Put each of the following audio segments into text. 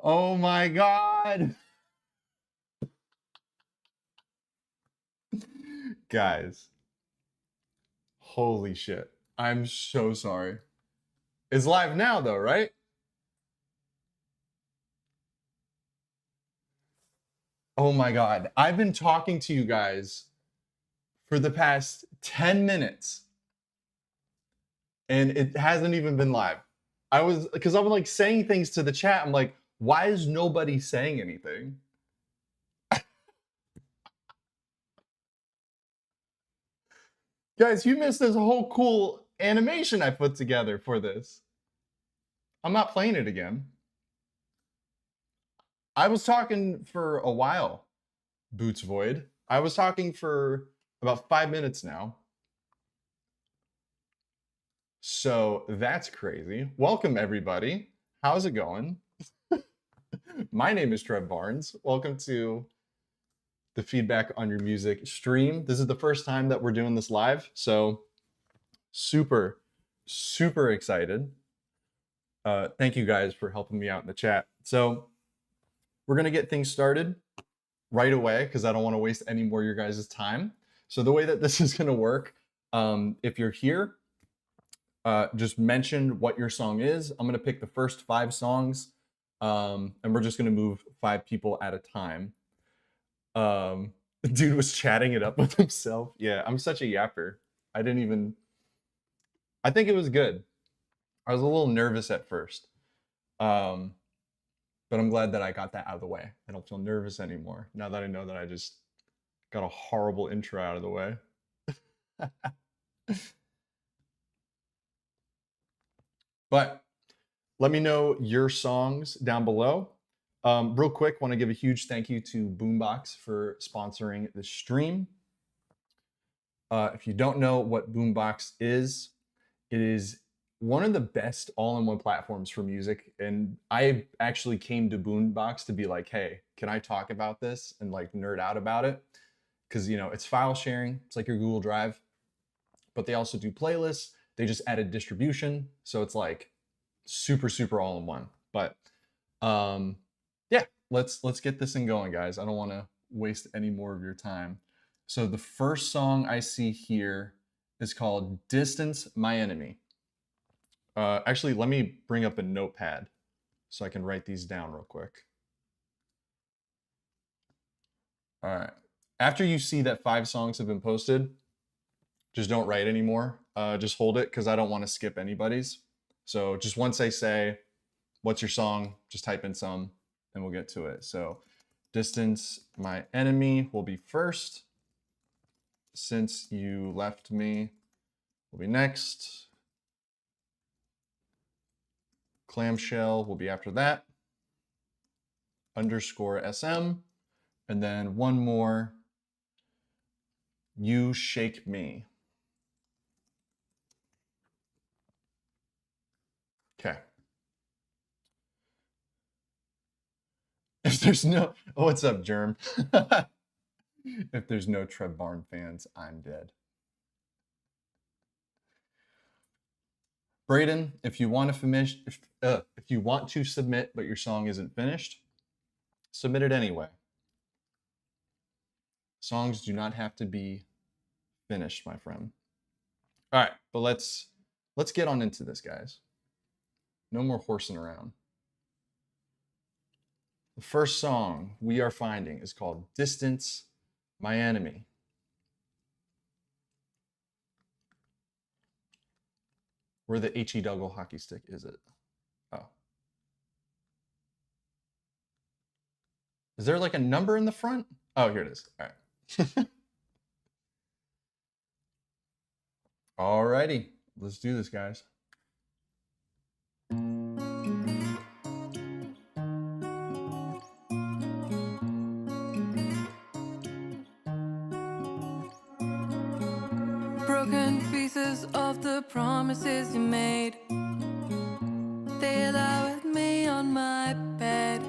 Oh my God. Guys, holy shit. I'm so sorry. It's live now though, right? Oh my God. I've been talking to you guys for the past 10 minutes and it hasn't even been live. Because I'm like saying things to the chat. I'm like, why is nobody saying anything? Guys, you missed this whole cool animation I put together for this. I'm not playing it again. I was talking for a while, Boots Void. I was talking for about 5 minutes now. So that's crazy. Welcome, everybody. How's it going? My name is Trev Barnes. Welcome to the Feedback on Your Music stream. This is the first time that we're doing this live, so super, super excited. Thank you guys for helping me out in the chat. So we're going to get things started right away because I don't want to waste any more of your guys' time. So the way that this is going to work, if you're here, just mention what your song is. I'm going to pick the first 5 songs, and we're just going to move 5 people at a time. The dude was chatting it up with himself. Yeah, I'm such a yapper. I think it was good. I was a little nervous at first. But I'm glad that I got that out of the way. I don't feel nervous anymore now that I know that I just got a horrible intro out of the way. But let me know your songs down below. Real quick, want to give a huge thank you to Boombox for sponsoring the stream. If you don't know what Boombox is, it is one of the best all-in-one platforms for music. And I actually came to Boombox to be like, hey, can I talk about this and like nerd out about it? Because, you know, it's file sharing. It's like your Google Drive, but they also do playlists. They just added distribution. So it's like super, super all-in-one. But yeah, let's get this thing going, guys. I don't want to waste any more of your time. So the first song I see here is called Distance My Enemy. Actually, let me bring up a notepad so I can write these down real quick. All right. After you see that 5 songs have been posted, just don't write anymore. Just hold it because I don't want to skip anybody's. So just once I say, what's your song? Just type in some and we'll get to it. So Distance My Enemy will be first. Since You Left Me will be next. Clamshell will be after that. _SM. And then one more. You Shake Me. Okay. If there's no, oh, what's up, Germ? If there's no Trev Barn fans, I'm dead. Braden, if you want to finish, if you want to submit but your song isn't finished, submit it anyway. Songs do not have to be finished, my friend. All right, but let's get on into this, guys. No more horsing around. The first song we are finding is called Distance My Enemy. Where the H.E. Dougal hockey stick is it? Oh. Is there like a number in the front? Oh, here it is. All right. Alrighty, let's do this, guys. Broken pieces of the promises you made, they lie with me on my bed,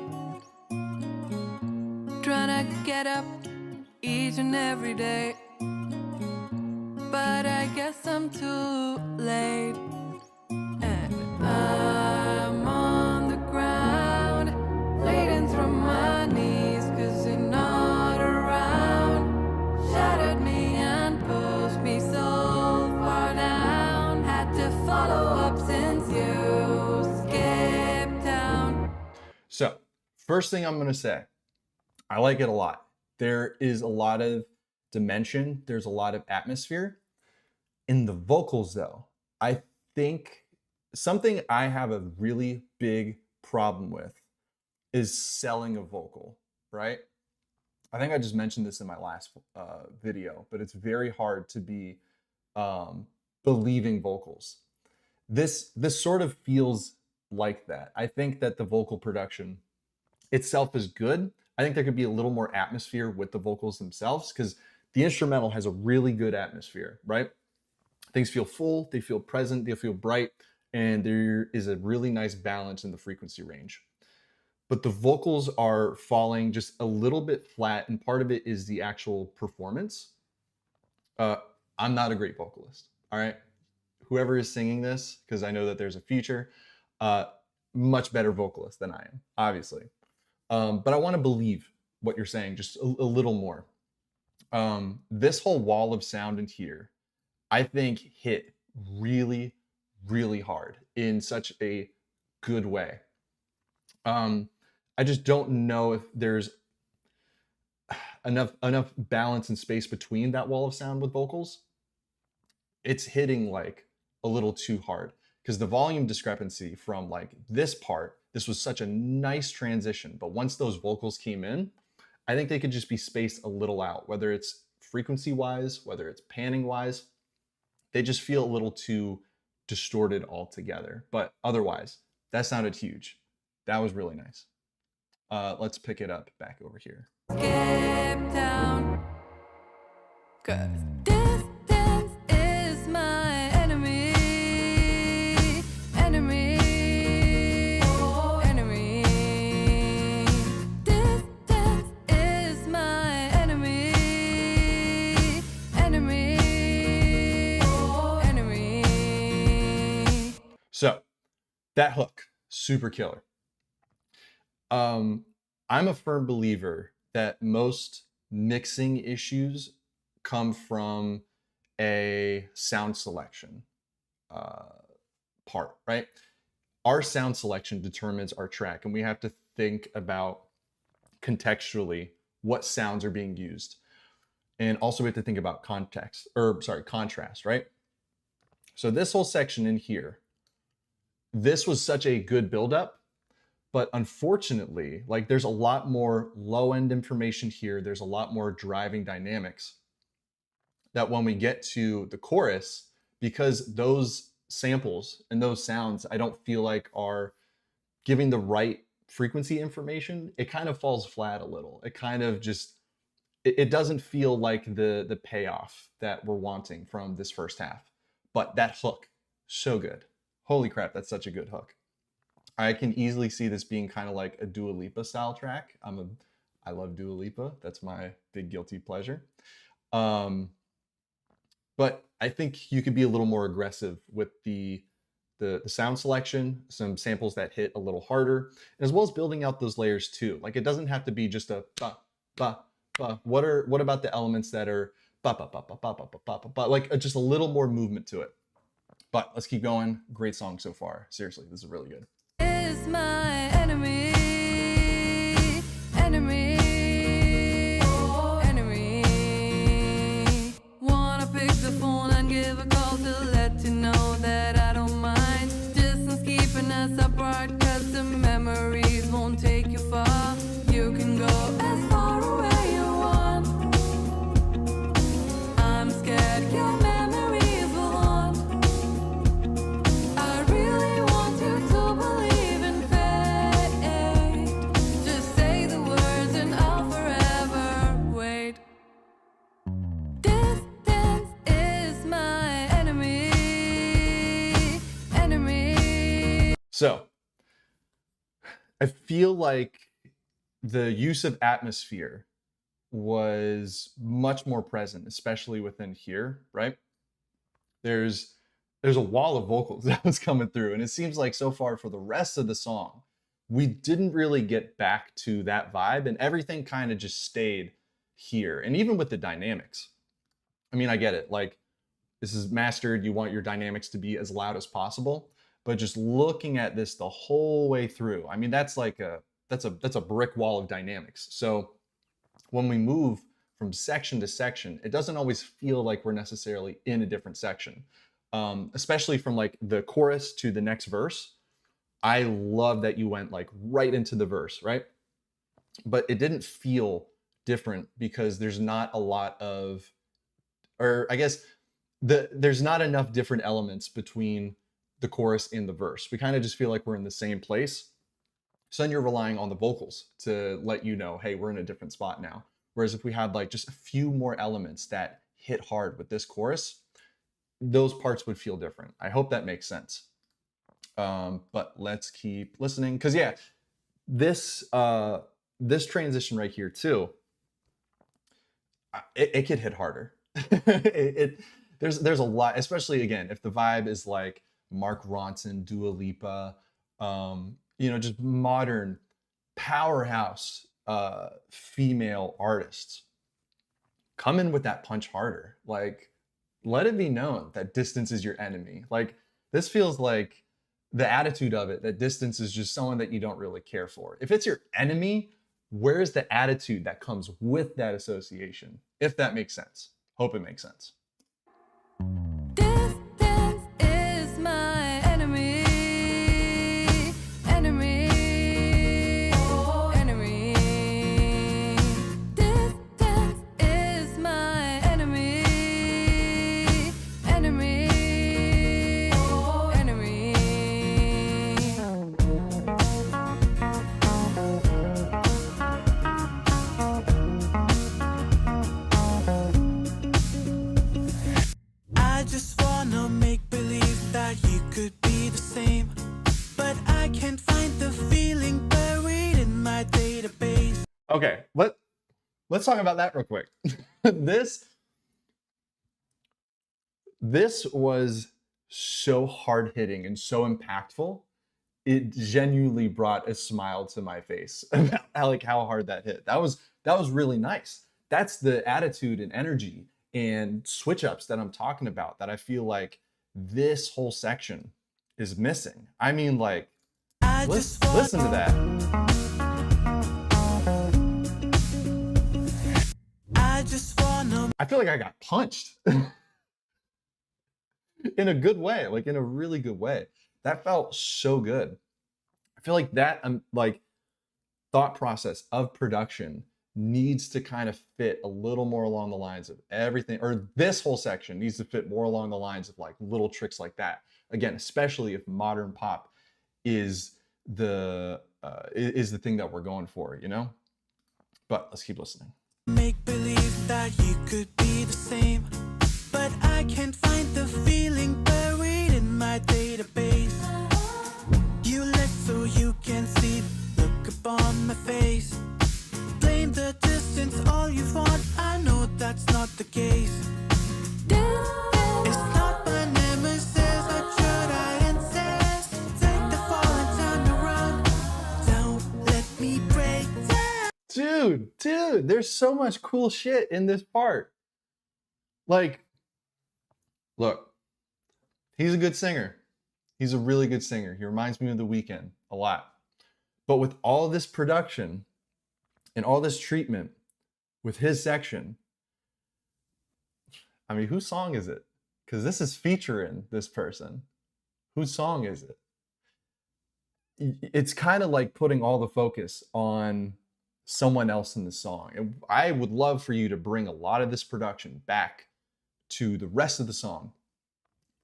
trying to get up each and every day, but I guess I'm too late. And I'm on the ground, First thing I'm going to say, I like it a lot. There is a lot of dimension, there's a lot of atmosphere. In the vocals, though, I think something I have a really big problem with is selling a vocal, right? I think I just mentioned this in my last video, but it's very hard to be um, believing vocals. This sort of feels like that. I think that the vocal production itself is good. I think there could be a little more atmosphere with the vocals themselves because the instrumental has a really good atmosphere, right? Things feel full, they feel present, they feel bright, and there is a really nice balance in the frequency range. But the vocals are falling just a little bit flat, and part of it is the actual performance. Uh, I'm not a great vocalist, all right? Whoever is singing this, because I know that there's a feature, uh, much better vocalist than I am, obviously. But I want to believe what you're saying just a little more. This whole wall of sound in here, I think hit really, really hard in such a good way. I just don't know if there's enough balance and space between that wall of sound with vocals. It's hitting like a little too hard because the volume discrepancy from like this part, this was such a nice transition, but once those vocals came in, I think they could just be spaced a little out, whether it's frequency wise, whether it's panning wise, they just feel a little too distorted altogether. But otherwise, that sounded huge. That was really nice. Let's pick it up back over here. Skip down, 'cause distance is my enemy. Enemy. Enemy. Distance is my enemy. Enemy. Enemy. So that hook, super killer. I'm a firm believer that most mixing issues come from a sound selection part, right? Our sound selection determines our track, and we have to think about contextually what sounds are being used. And also we have to think about contrast, right? So this whole section in here, this was such a good buildup. But unfortunately, like there's a lot more low end information here. There's a lot more driving dynamics that when we get to the chorus, because those samples and those sounds, I don't feel like are giving the right frequency information, it kind of falls flat a little. It kind of just, it doesn't feel like the payoff that we're wanting from this first half. But that hook, so good. Holy crap, that's such a good hook. I can easily see this being kind of like a Dua Lipa style track. I love Dua Lipa. That's my big guilty pleasure. But I think you could be a little more aggressive with the sound selection, some samples that hit a little harder, as well as building out those layers too. Like it doesn't have to be just a ba ba ba. What about the elements that are ba ba ba ba ba ba ba ba ba, like just a little more movement to it. But let's keep going. Great song so far. Seriously, this is really good. Is my enemy. Enemy. Enemy. Wanna pick the phone and give a call to let you know that I don't mind. Distance keeping us apart, 'cause the memories won't take you far. You can go as far away you want. I'm scared your memories will haunt. I really want you to believe in fate. Just say the words and I'll forever wait. Distance is my enemy. Enemy. So I feel like the use of atmosphere was much more present, especially within here, right? There's a wall of vocals that was coming through, and it seems like so far for the rest of the song, we didn't really get back to that vibe, and everything kind of just stayed here. And even with the dynamics, I mean, I get it. Like this is mastered, you want your dynamics to be as loud as possible, but just looking at this the whole way through, I mean, that's like a that's a brick wall of dynamics. So when we move from section to section, it doesn't always feel like we're necessarily in a different section, especially from like the chorus to the next verse. I love that you went like right into the verse, right? But it didn't feel different because there's not a lot of, or I guess there's not enough different elements between the chorus and the verse. We kind of just feel like we're in the same place. So then you're relying on the vocals to let you know, hey, we're in a different spot now. Whereas if we had like just a few more elements that hit hard with this chorus, those parts would feel different. I hope that makes sense. But let's keep listening, because yeah, this transition right here too, it could hit harder. There's a lot, especially again if the vibe is like Mark Ronson, Dua Lipa, just modern powerhouse female artists. Come in with that punch harder. Like, let it be known that distance is your enemy. Like, this feels like the attitude of it, that distance is just someone that you don't really care for. If it's your enemy, where's the attitude that comes with that association? If that makes sense. Hope it makes sense. Distance is my enemy. Enemy. Enemy. Distance is my enemy. Enemy. Enemy. I just wanna make believe that you could be the same, but I can't find the feeling buried in my database. Okay, let's talk about that real quick. This was so hard hitting and so impactful. It genuinely brought a smile to my face about how hard that hit. That was really nice. That's the attitude and energy and switch ups that I'm talking about, that I feel like this whole section is missing. I mean, like, listen to that. I just wanna I feel like I got punched in a good way, like in a really good way. That felt so good. I feel like that thought process of production needs to kind of fit a little more along the lines of everything, or this whole section needs to fit more along the lines of like little tricks like that. Again, especially if modern pop is the thing that we're going for, But let's keep listening. make believe that you could be the same, but I can't find the feeling buried in my database. You left so you can see the look upon my face. Blame the distance all you want, I know that's not the case. It's not my nemesis, I try insist. Take the fall and turn around, don't let me break down. Dude, there's so much cool shit in this part. Like, look, he's a good singer. He's a really good singer. He reminds me of The Weeknd a lot. But with all this production and all this treatment with his section, I mean, whose song is it? Because this is featuring this person. Whose song is it? It's kind of like putting all the focus on someone else in the song. And I would love for you to bring a lot of this production back to the rest of the song.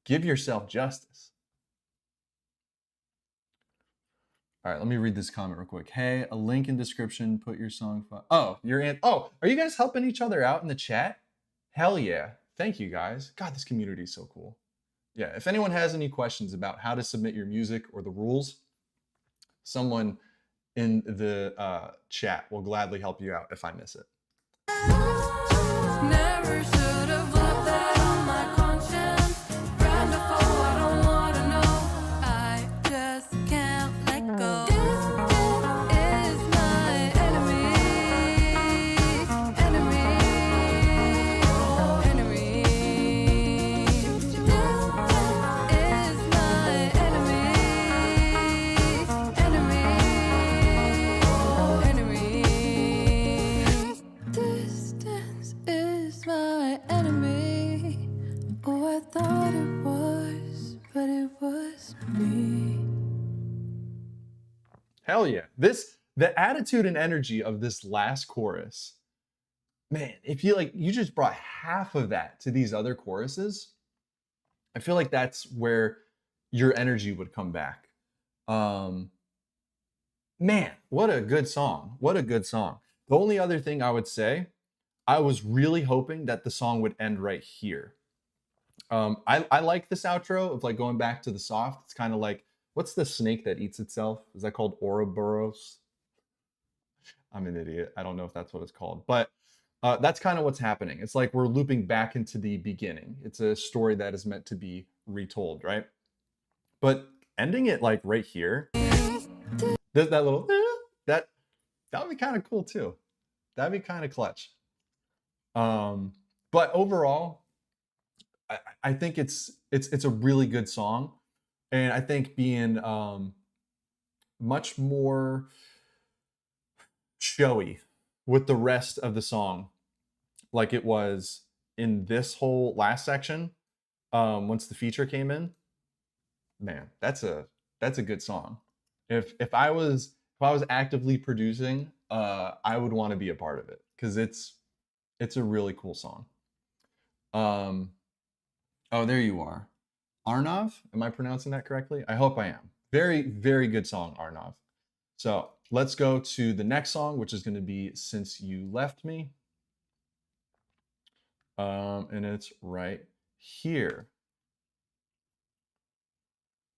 Give yourself justice. All right, let me read this comment real quick. Hey, a link in description, put your song file. Oh, are you guys helping each other out in the chat? Hell yeah. Thank you guys. God, this community is so cool. Yeah, if anyone has any questions about how to submit your music or the rules, someone in the chat will gladly help you out if I miss it. Never should have left that on my conscience. Friend or foe, I don't wanna know. I just can't let go. Distance is my enemy. Enemy. Enemy. Distance is my enemy. Enemy. Hell yeah. The attitude and energy of this last chorus, man, if you just brought half of that to these other choruses, I feel like that's where your energy would come back. Man, what a good song. What a good song. The only other thing I would say, I was really hoping that the song would end right here. I like this outro of like going back to the soft. It's kind of like, what's the snake that eats itself? Is that called Ouroboros? I'm an idiot. I don't know if that's what it's called, but that's kind of what's happening. It's like we're looping back into the beginning. It's a story that is meant to be retold, right? But ending it like right here, there's that little that would be kind of cool too. That'd be kind of clutch. But overall, I think it's a really good song, and I think being much more showy with the rest of the song, like it was in this whole last section. Once the feature came in, man, that's a good song. If I was actively producing, I would want to be a part of it because it's a really cool song. Oh, there you are. Arnav, am I pronouncing that correctly? I hope I am. Very, very good song, Arnav. So let's go to the next song, which is going to be Since You Left Me. And it's right here.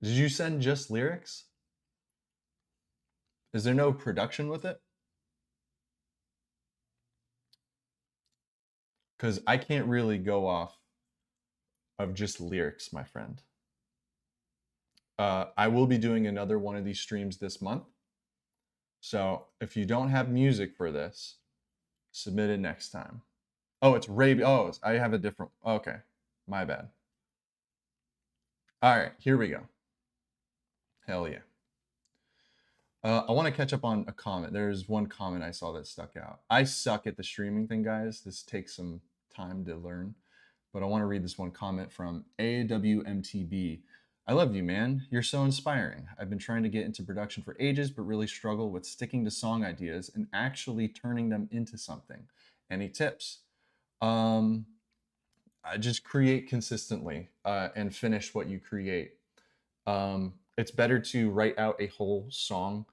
Did you send just lyrics? Is there no production with it? Because I can't really go off of just lyrics, my friend. I will be doing another one of these streams this month. So if you don't have music for this, submit it next time. Oh, it's Raby. Oh, I have a different. Okay, my bad. All right, here we go. Hell yeah. I want to catch up on a comment. There's one comment I saw that stuck out. I suck at the streaming thing, guys. This takes some time to learn. But I want to read this one comment from AWMTB. I love you, man. You're so inspiring. I've been trying to get into production for ages, but really struggle with sticking to song ideas and actually turning them into something. Any tips? I just create consistently and finish what you create. It's better to write out a whole song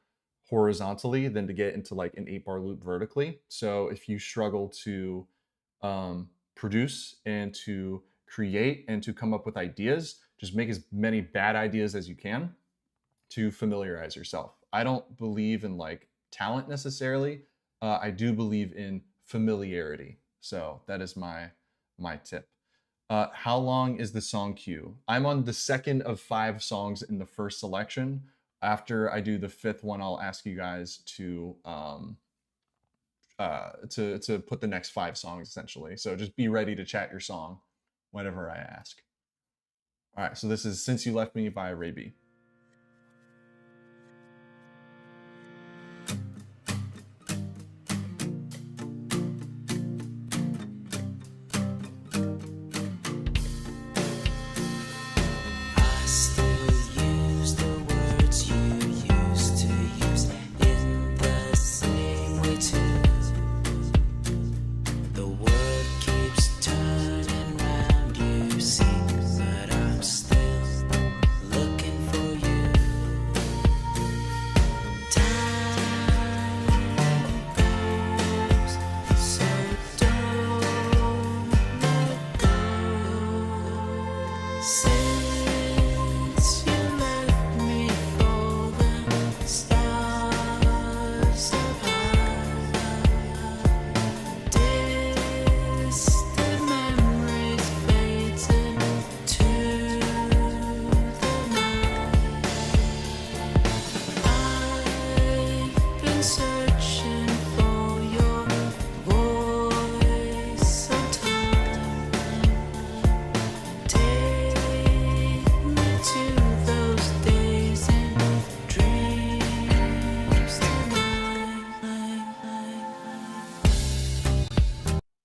horizontally than to get into like an 8-bar loop vertically. So if you struggle to produce and to create and to come up with ideas, just make as many bad ideas as you can to familiarize yourself. I don't believe in like talent necessarily. I do believe in familiarity. So that is my tip. How long is the song queue? I'm on the second of 5 songs in the first selection. After I do the 5th one, I'll ask you guys to put the next 5 songs essentially. So just be ready to chat your song whenever I ask. All right, so this is Since You Left Me by Raby.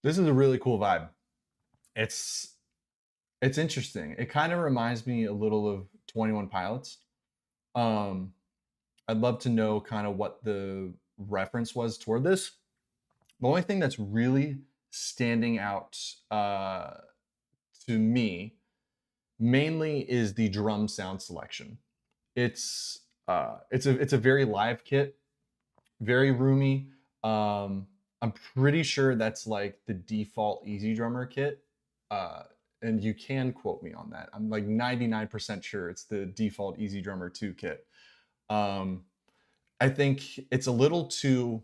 This is a really cool vibe. It's interesting. It kind of reminds me a little of 21 Pilots. I'd love to know kind of what the reference was toward this. The only thing that's really standing out to me mainly is the drum sound selection. It's a very live kit, very roomy. I'm pretty sure that's like the default Easy Drummer kit. Uh, and you can quote me on that. I'm like 99% sure it's the default Easy Drummer 2 kit. Um, I think it's a little too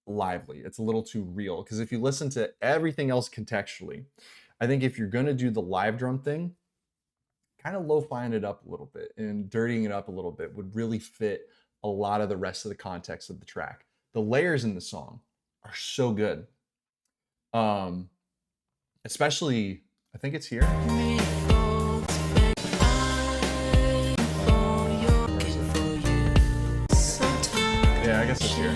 lively. It's a little too real because if you listen to everything else contextually, I think if you're going to do the live drum thing, kind of lo-fiing it up a little bit and dirtying it up a little bit would really fit a lot of the rest of the context of the track. The layers in the song are so good. Um, especially, I think it's here. Yeah, I guess it's here.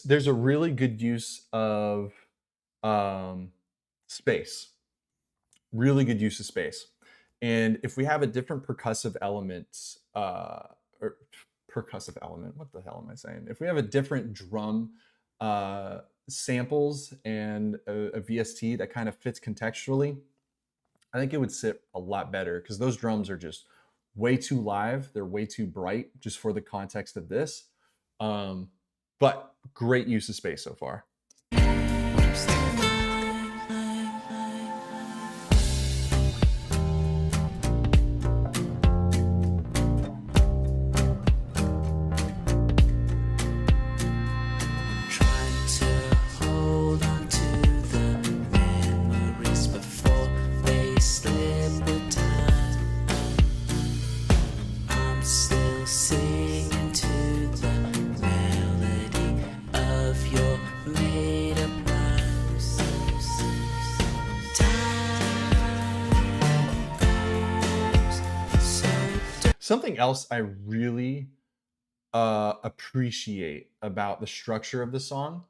There's a really good use of space. Really good use of space. And if we have a different percussive element, or percussive element, what the hell am I saying? If we have a different drum samples and a VST that kind of fits contextually, I think it would sit a lot better because those drums are just way too live. They're way too bright just for the context of this. But great use of space so far. Something else I really appreciate about the structure of the song,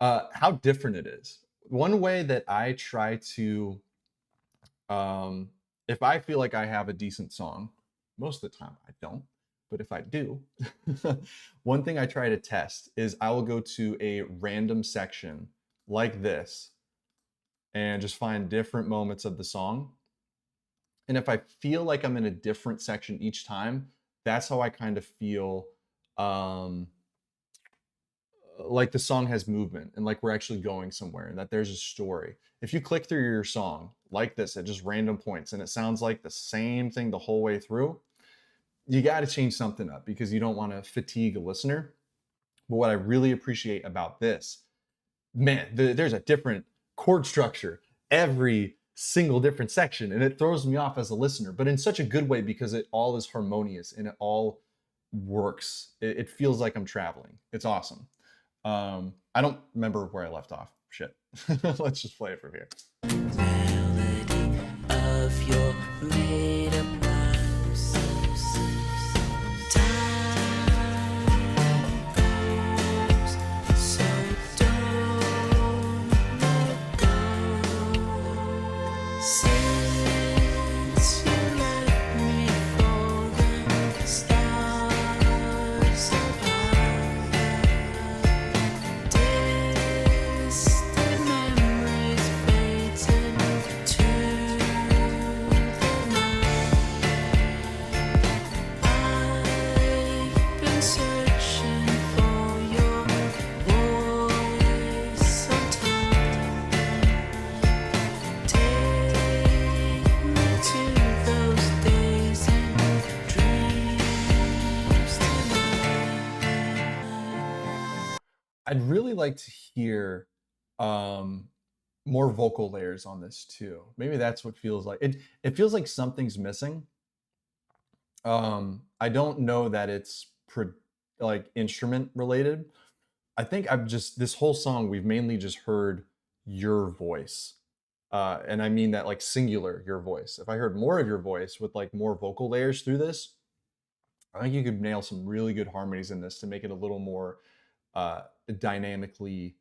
how different it is. One way that I try to, if I feel like I have a decent song, most of the time I don't, but if I do, one thing I try to test is I will go to a random section like this and just find different moments of the song. And if I feel like I'm in a different section each time, that's how I kind of feel like the song has movement and like we're actually going somewhere and that there's a story. If you click through your song like this at just random points and it sounds like the same thing the whole way through, you got to change something up because you don't want to fatigue a listener. But what I really appreciate about this, man, there's a different chord structure every single different section, and it throws me off as a listener, but in such a good way because it all is harmonious and it all works. It feels like I'm traveling. It's awesome. I don't remember where I left off. Shit. Let's just play it from here. Melody of your made up rhymes. Time goes, so don't let go. Since you left me for the stars above, distant memories fading to the night. I've been searching for your voice sometime. Take me to those days and dreams tonight. I'd really like to hear more vocal layers on this too. Maybe that's what feels like it feels like something's missing. I don't know that it's like instrument related. I think I've just this whole song we've mainly just heard your voice. And I mean that like singular your voice. If I heard more of your voice with like more vocal layers through this, I think you could nail some really good harmonies in this to make it a little more dynamically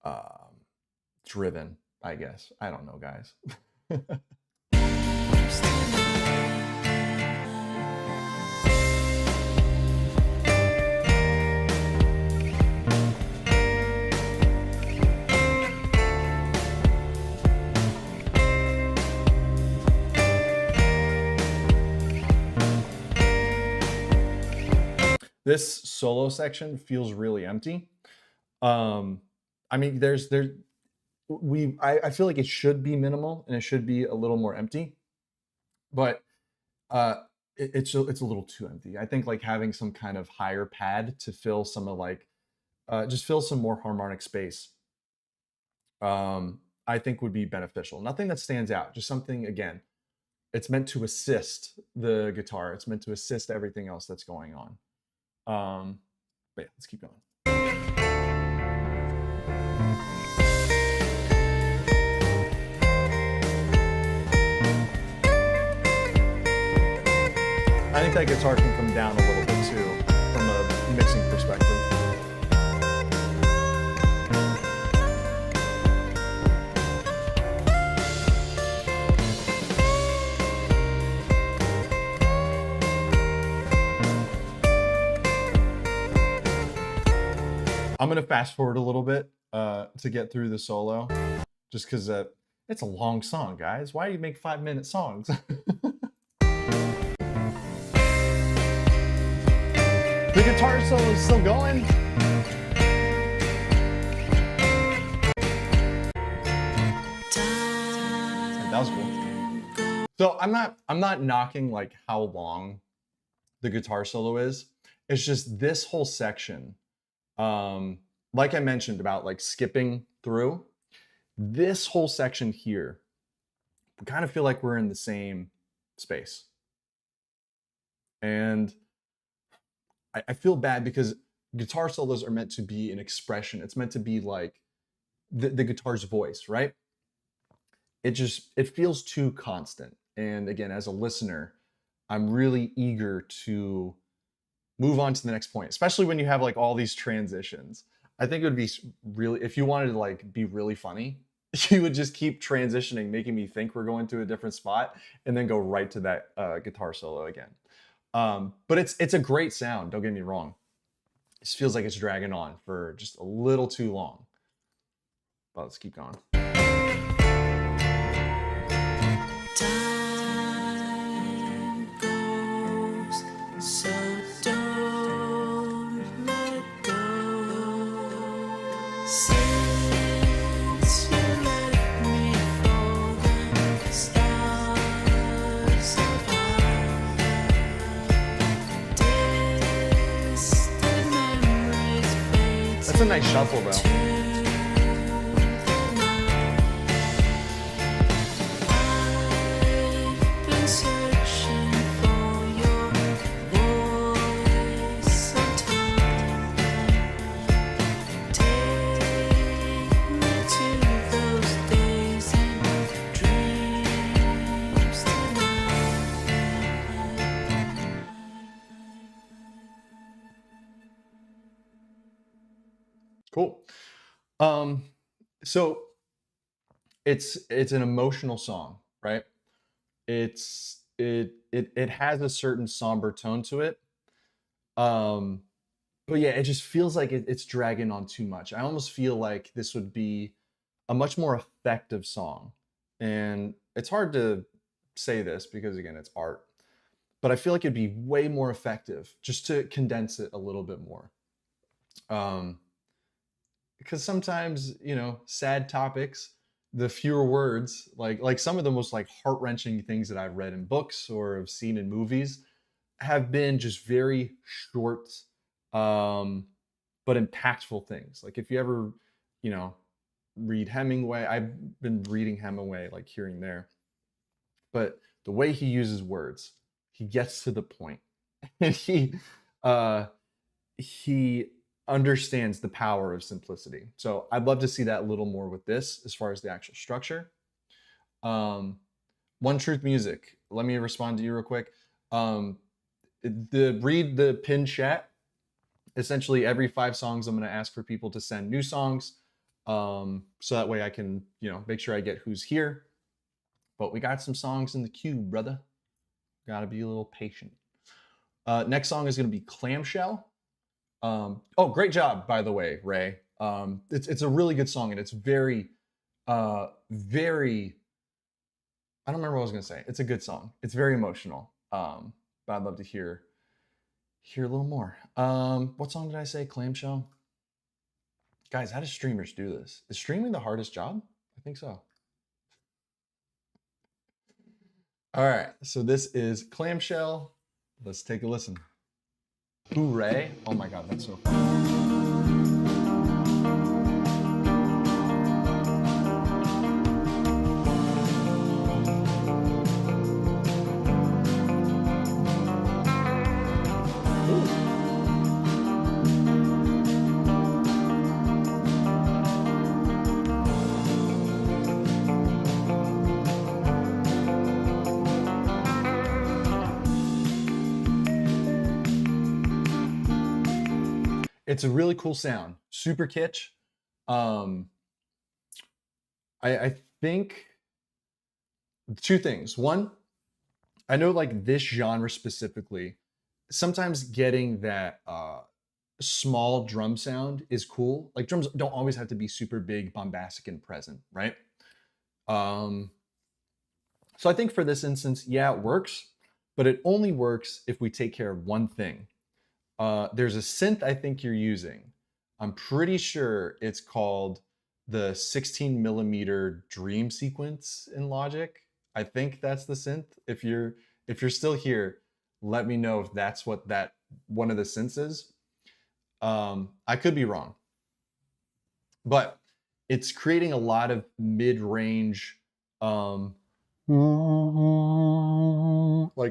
um, driven, I guess. I don't know, guys. This solo section feels really empty. I mean, I feel like it should be minimal and it should be a little more empty, but it's a little too empty. I think like having some kind of higher pad to fill some of like just fill some more harmonic space. I think would be beneficial. Nothing that stands out, just something again. It's meant to assist the guitar. It's meant to assist everything else that's going on. But yeah, let's keep going. I think that guitar can come down a little bit too from a mixing perspective. I'm gonna fast forward a little bit to get through the solo, just because it's a long song, guys. Why do you make 5-minute songs? The guitar solo is still going. That was cool. So I'm not knocking like how long the guitar solo is. It's just this whole section. Like I mentioned about like skipping through, this whole section here, we kind of feel like we're in the same space. And I feel bad because guitar solos are meant to be an expression. It's meant to be like the guitar's voice, right? It feels too constant. And again, as a listener, I'm really eager to move on to the next point, especially when you have like all these transitions. I think it would be really, if you wanted to like be really funny, you would just keep transitioning, making me think we're going to a different spot and then go right to that guitar solo again. But it's a great sound, don't get me wrong. It just feels like it's dragging on for just a little too long. But let's keep going. Time goes, so don't let go. Since you let me fall, the stars apart. Distant memories fade That's a nice shuffle though. Cool. So it's an emotional song, right? It has a certain somber tone to it. But yeah, it just feels like it's dragging on too much. I almost feel like this would be a much more effective song. And it's hard to say this because again, it's art. But I feel like it'd be way more effective just to condense it a little bit more. Because sometimes, you know, sad topics, the fewer words, like some of the most like heart-wrenching things that I've read in books or have seen in movies have been just very short but impactful things. Like if you ever, you know, read Hemingway, I've been reading Hemingway like here and there. But the way he uses words, he gets to the point. And he understands the power of simplicity. So I'd love to see that a little more with this as far as the actual structure. One Truth Music. Let me respond to you real quick. Read the pinned chat. Essentially, every 5 songs, I'm going to ask for people to send new songs. So that way I can, make sure I get who's here. But we got some songs in the queue, brother. Gotta be a little patient. Next song is gonna be Clamshell. Oh, great job, by the way, Ray. It's a really good song, and it's very, very. I don't remember what I was gonna say. It's a good song. It's very emotional. But I'd love to hear a little more. What song did I say? Clamshell. Guys, how do streamers do this? Is streaming the hardest job? I think so. All right, so this is Clamshell. Let's take a listen. Hooray! Oh my God, that's so fun. It's a really cool sound, super kitsch. I think two things. One, I know like this genre specifically, sometimes getting that small drum sound is cool. Like drums don't always have to be super big, bombastic, and present, right? So I think for this instance, yeah, it works, but it only works if we take care of one thing. There's a synth I think you're using. I'm pretty sure it's called the 16 millimeter dream sequence in Logic. I think that's the synth. If you're still here, let me know if that's what that one of the synths is. I could be wrong, but it's creating a lot of mid-range, like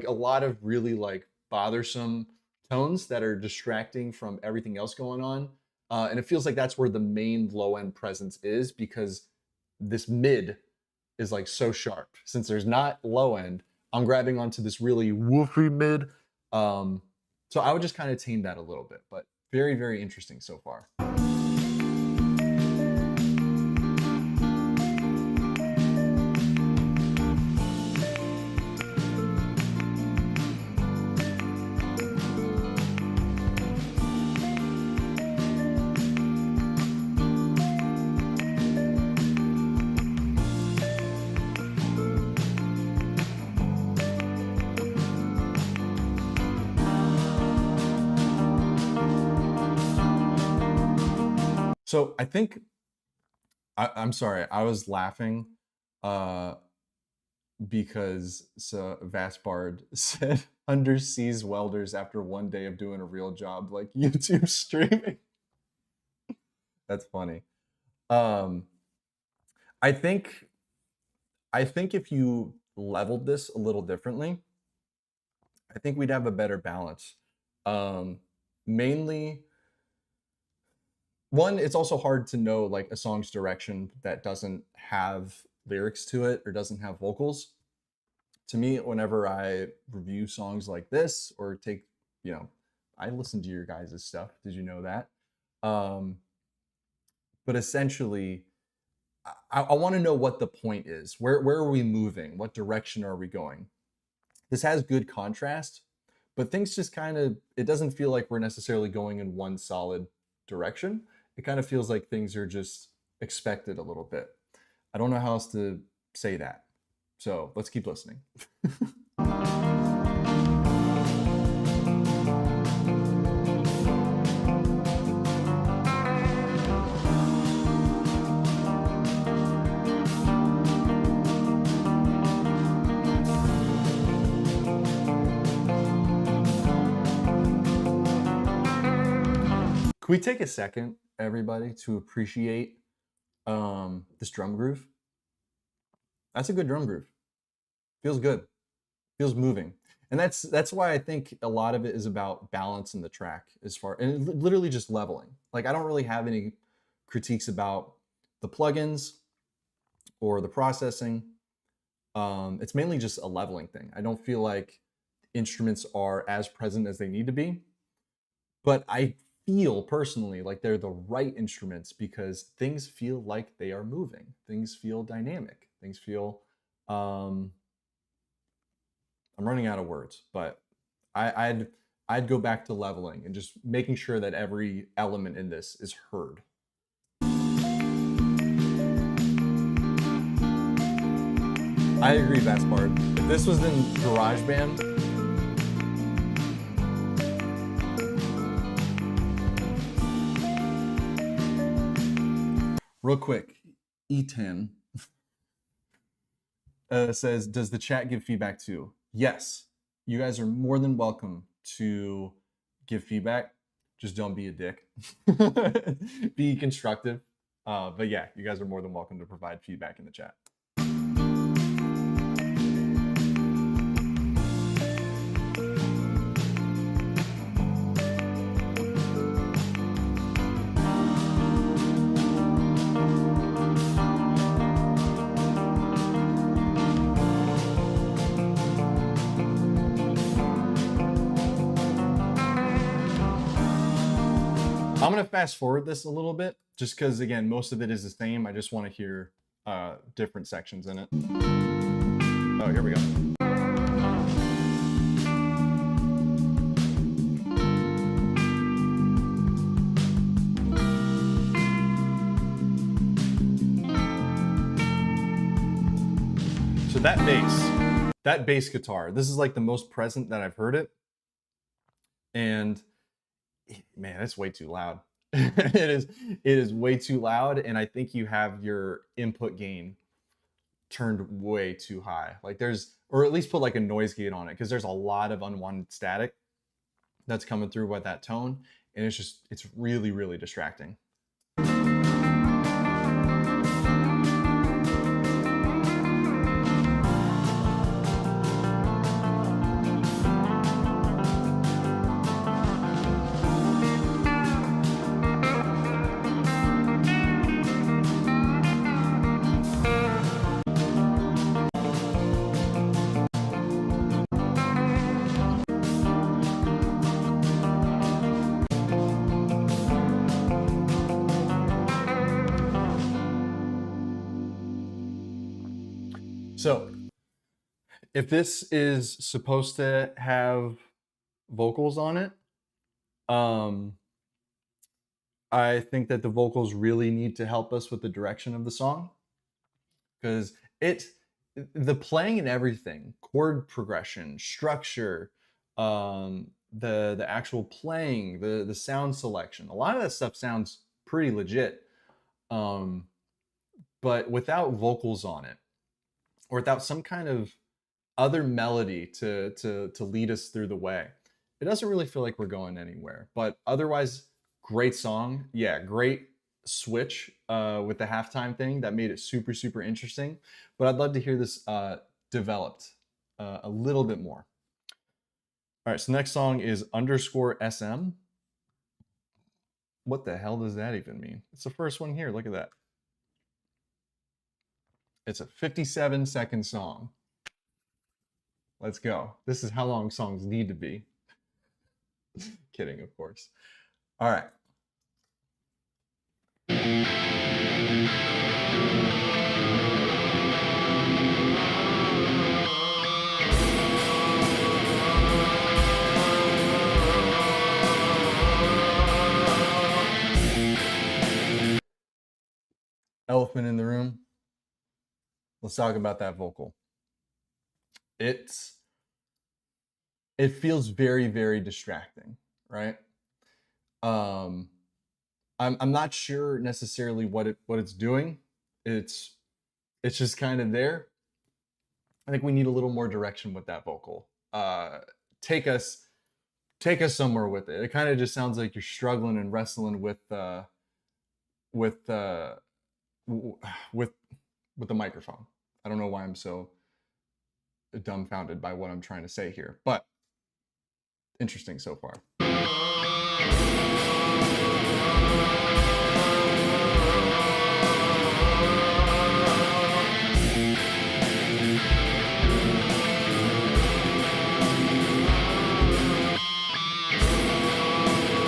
a lot of really like bothersome tones that are distracting from everything else going on. And it feels like that's where the main low end presence is, because this mid is like so sharp. Since there's not low end, I'm grabbing onto this really woofy mid. So I would just kind of tame that a little bit, but very, very interesting so far. So I think I'm sorry, I was laughing because Vastbard said underseas welders after one day of doing a real job like YouTube streaming. That's funny. I think if you leveled this a little differently, I think we'd have a better balance. Mainly, one, it's also hard to know like a song's direction that doesn't have lyrics to it or doesn't have vocals. To me, whenever I review songs like this or take, I listen to your guys' stuff. Did you know that? But essentially, I want to know what the point is. Where are we moving? What direction are we going? This has good contrast, but things just kind of, it doesn't feel like we're necessarily going in one solid direction. It kind of feels like things are just expected a little bit. I don't know how else to say that. So let's keep listening. Can we take a second, everybody, to appreciate this drum groove? That's a good drum groove. Feels good. Feels moving. And that's why I think a lot of it is about balance in the track, and literally just leveling. Like I don't really have any critiques about the plugins or the processing. It's mainly just a leveling thing. I don't feel like instruments are as present as they need to be. But I feel personally like they're the right instruments because things feel like they are moving. Things feel dynamic. Things feel I'm running out of words, but I'd go back to leveling and just making sure that every element in this is heard. I agree, Baspard. If this was in GarageBand, real quick, E10 says, does the chat give feedback too? Yes, you guys are more than welcome to give feedback. Just don't be a dick. Be constructive. But yeah, you guys are more than welcome to provide feedback in the chat. I'm going to fast forward this a little bit just because, again, most of it is the same. I just want to hear different sections in it. Oh, here we go. So that bass guitar, this is like the most present that I've heard it. And man, it's way too loud. It is way too loud, and I think you have your input gain turned way too high. Like or at least put like a noise gate on it, because there's a lot of unwanted static that's coming through with that tone, and it's really, really distracting. So if this is supposed to have vocals on it, I think that the vocals really need to help us with the direction of the song, because the playing and everything, chord progression, structure, the actual playing, the sound selection, a lot of that stuff sounds pretty legit. But without vocals on it, or without some kind of other melody to lead us through the way, it doesn't really feel like we're going anywhere. But otherwise, great song. Yeah, great switch with the halftime thing that made it super, super interesting. But I'd love to hear this developed a little bit more. All right, so next song is _SM. What the hell does that even mean? It's the first one here. Look at that. It's a 57-second song. Let's go. This is how long songs need to be. Kidding, of course. All right. Elephant in the room. Let's talk about that vocal. It feels very, very distracting, right? I'm not sure necessarily what it's doing. It's just kind of there. I think we need a little more direction with that vocal. Take us somewhere with it. It kind of just sounds like you're struggling and wrestling with the microphone. I don't know why I'm so dumbfounded by what I'm trying to say here, but interesting so far.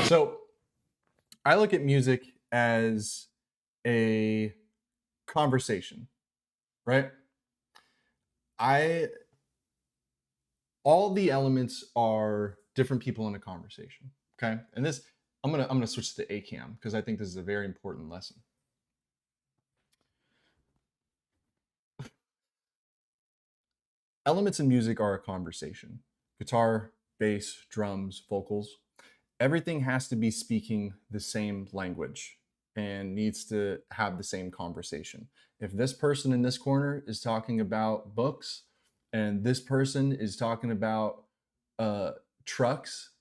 So I look at music as a conversation, right? I all the elements are different people in a conversation. Okay. And this I'm gonna switch to ACAM because I think this is a very important lesson. Elements in music are a conversation. Guitar, bass, drums, vocals. Everything has to be speaking the same language and needs to have the same conversation. If this person in this corner is talking about books and this person is talking about trucks,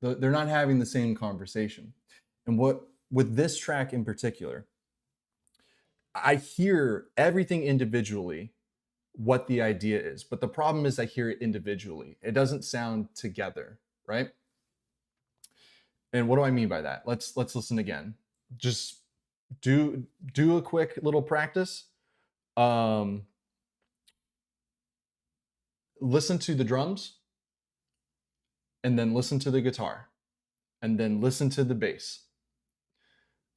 they're not having the same conversation. And what with this track in particular, I hear everything individually what the idea is, but the problem is I hear it individually. It doesn't sound together, right? And what do I mean by that? Let's listen again. Just do a quick little practice. Listen to the drums and then listen to the guitar and then listen to the bass.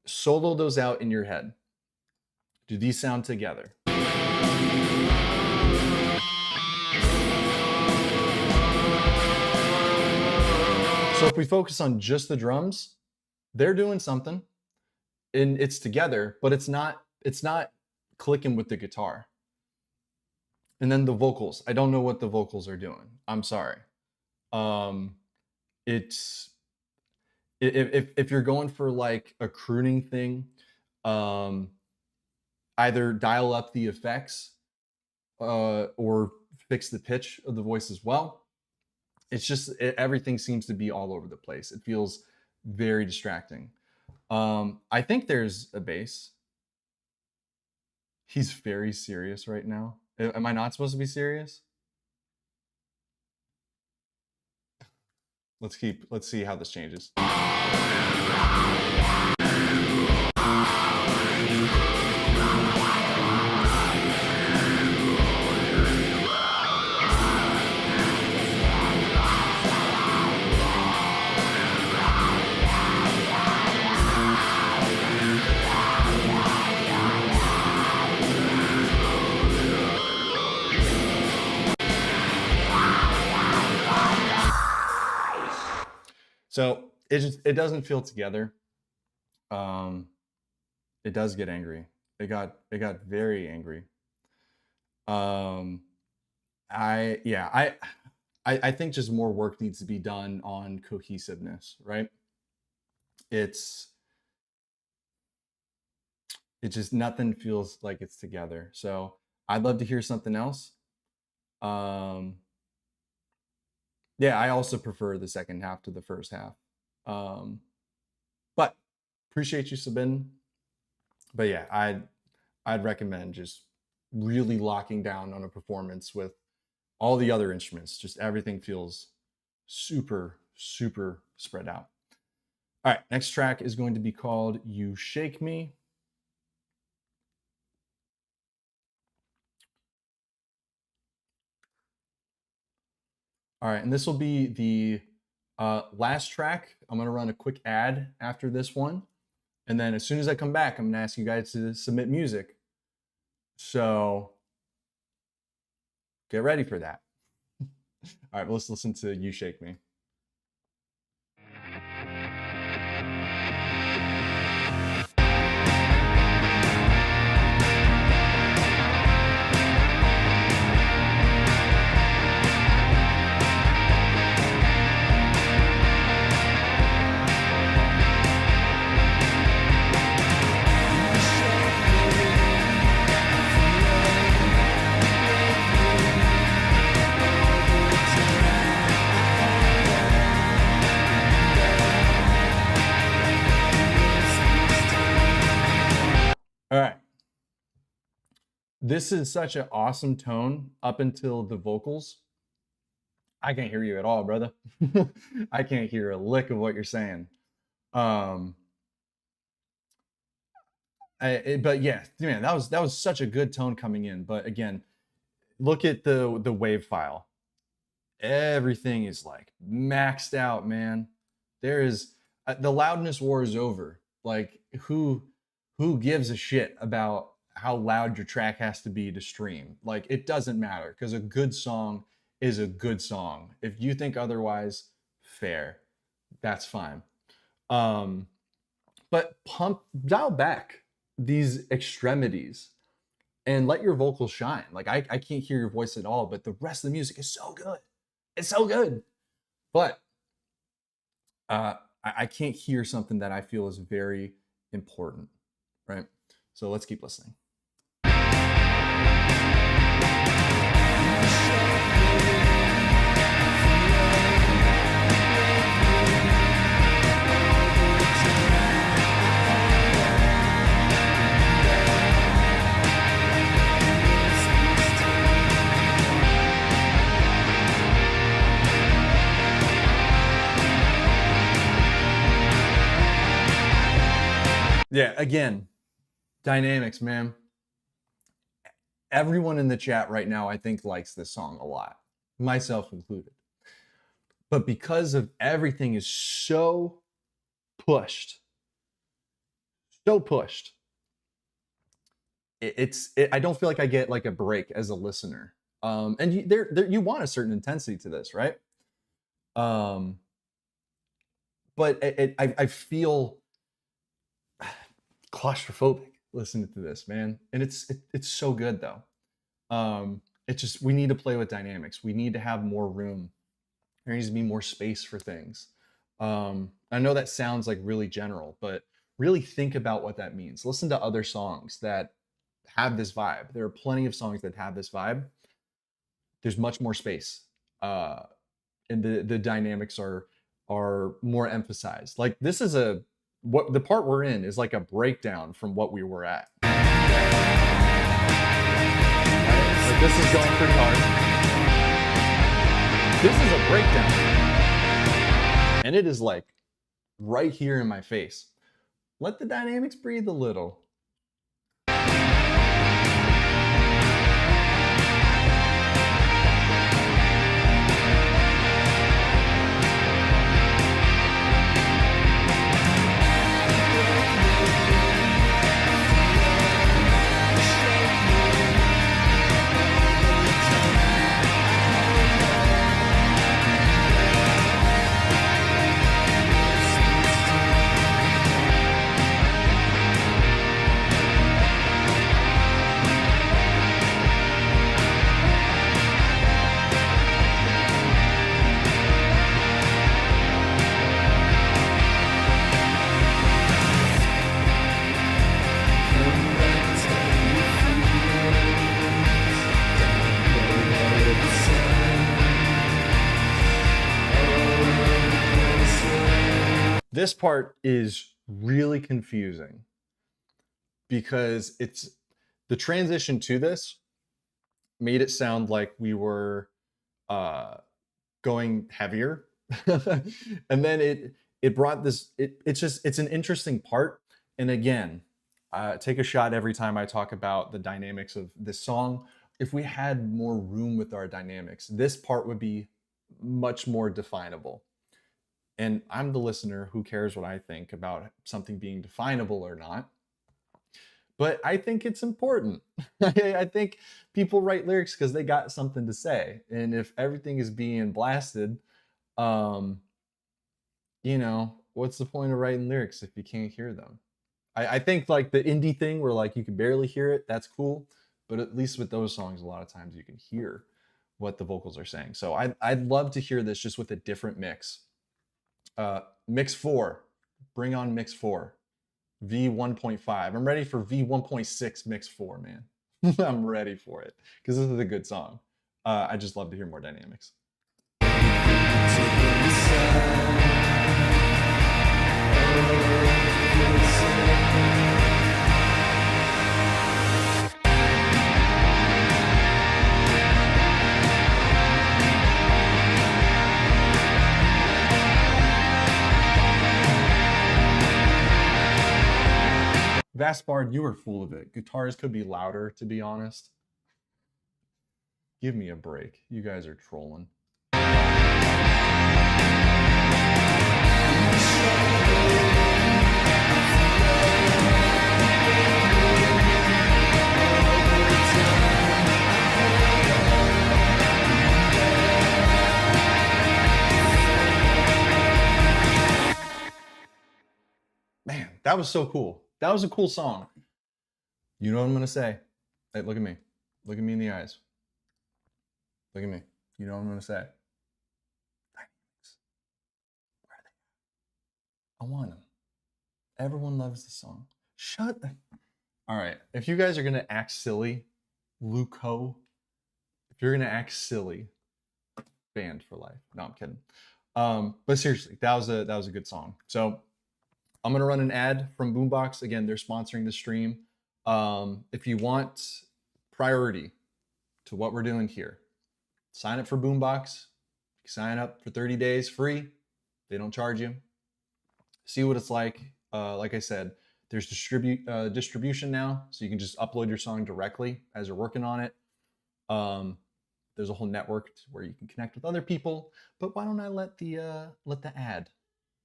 Solo those out in your head. Do these sound together? So if we focus on just the drums, they're doing something and it's together, but it's not clicking with the guitar. And then the vocals, I don't know what the vocals are doing. I'm sorry. It's if you're going for like a crooning thing, either dial up the effects or fix the pitch of the voice as well. It's just everything seems to be all over the place. It feels very distracting. I think there's a bass. He's very serious right now. Am I not supposed to be serious? Let's see how this changes. So it doesn't feel together. It does get angry. It got very angry. I think just more work needs to be done on cohesiveness, right? It just nothing feels like it's together. So I'd love to hear something else. Yeah, I also prefer the second half to the first half. But appreciate you submitting. But yeah, I'd recommend just really locking down on a performance with all the other instruments. Just everything feels super, super spread out. All right, next track is going to be called You Shake Me. All right, and this will be the last track. I'm going to run a quick ad after this one. And then as soon as I come back, I'm going to ask you guys to submit music. So get ready for that. All right, let's listen to You Shake Me. All right. This is such an awesome tone up until the vocals. I can't hear you at all, brother. I can't hear a lick of what you're saying. But yeah, man, that was such a good tone coming in. But again, look at the wave file. Everything is like maxed out, man. There is The loudness war is over. Like who gives a shit about how loud your track has to be to stream? Like it doesn't matter because a good song is a good song. If you think otherwise, fair. That's fine. Um, but dial back these extremities and let your vocals shine. Like I can't hear your voice at all, but the rest of the music is so good. It's so good. But I can't hear something that I feel is very important, right? So let's keep listening. Yeah, again, dynamics, man. Everyone in the chat right now, I think, likes this song a lot, myself included. But because of everything is so pushed, I don't feel like I get like a break as a listener. And you want a certain intensity to this, right? But I feel claustrophobic listening to this, man. And it's so good though. It's just, we need to play with dynamics. We need to have more room. There needs to be more space for things. I know that sounds like really general, but really think about what that means. Listen to other songs that have this vibe. There are plenty of songs that have this vibe. There's much more space. And the dynamics are more emphasized. Like this is what the part we're in is like a breakdown from what we were at. Right? Like this is going pretty hard. This is a breakdown. And it is like right here in my face. Let the dynamics breathe a little. This part is really confusing because the transition to this made it sound like we were going heavier. And then it brought this, it's an interesting part. And again, take a shot every time I talk about the dynamics of this song. If we had more room with our dynamics, this part would be much more definable. And I'm the listener. Who cares what I think about something being definable or not? But I think it's important. I think people write lyrics because they got something to say. And if everything is being blasted, what's the point of writing lyrics if you can't hear them? I think like the indie thing where like you can barely hear it, that's cool. But at least with those songs, a lot of times you can hear what the vocals are saying. So I'd love to hear this just with a different mix. Mix 4, bring on mix 4, V1.5. I'm ready for V1.6 mix 4, man. I'm ready for it because this is a good song. I just love to hear more dynamics. Vastbard, you were full of it. Guitars could be louder, to be honest. Give me a break. You guys are trolling. That was so cool. That was a cool song. You know what I'm gonna say? Hey, look at me. Look at me in the eyes. Look at me. You know what I'm gonna say? Dynamics. Where are they? I want them. Everyone loves the song. Shut the. All right. If you guys are gonna act silly, Luco, if you're gonna act silly, banned for life. No, I'm kidding. But seriously, that was a good song. So I'm gonna run an ad from Boombox. Again, they're sponsoring the stream. If you want priority to what we're doing here, sign up for Boombox. Sign up for 30 days free. They don't charge you. See what it's like. Like I said, there's distribution now, so you can just upload your song directly as you're working on it. There's a whole network where you can connect with other people. But why don't I let the ad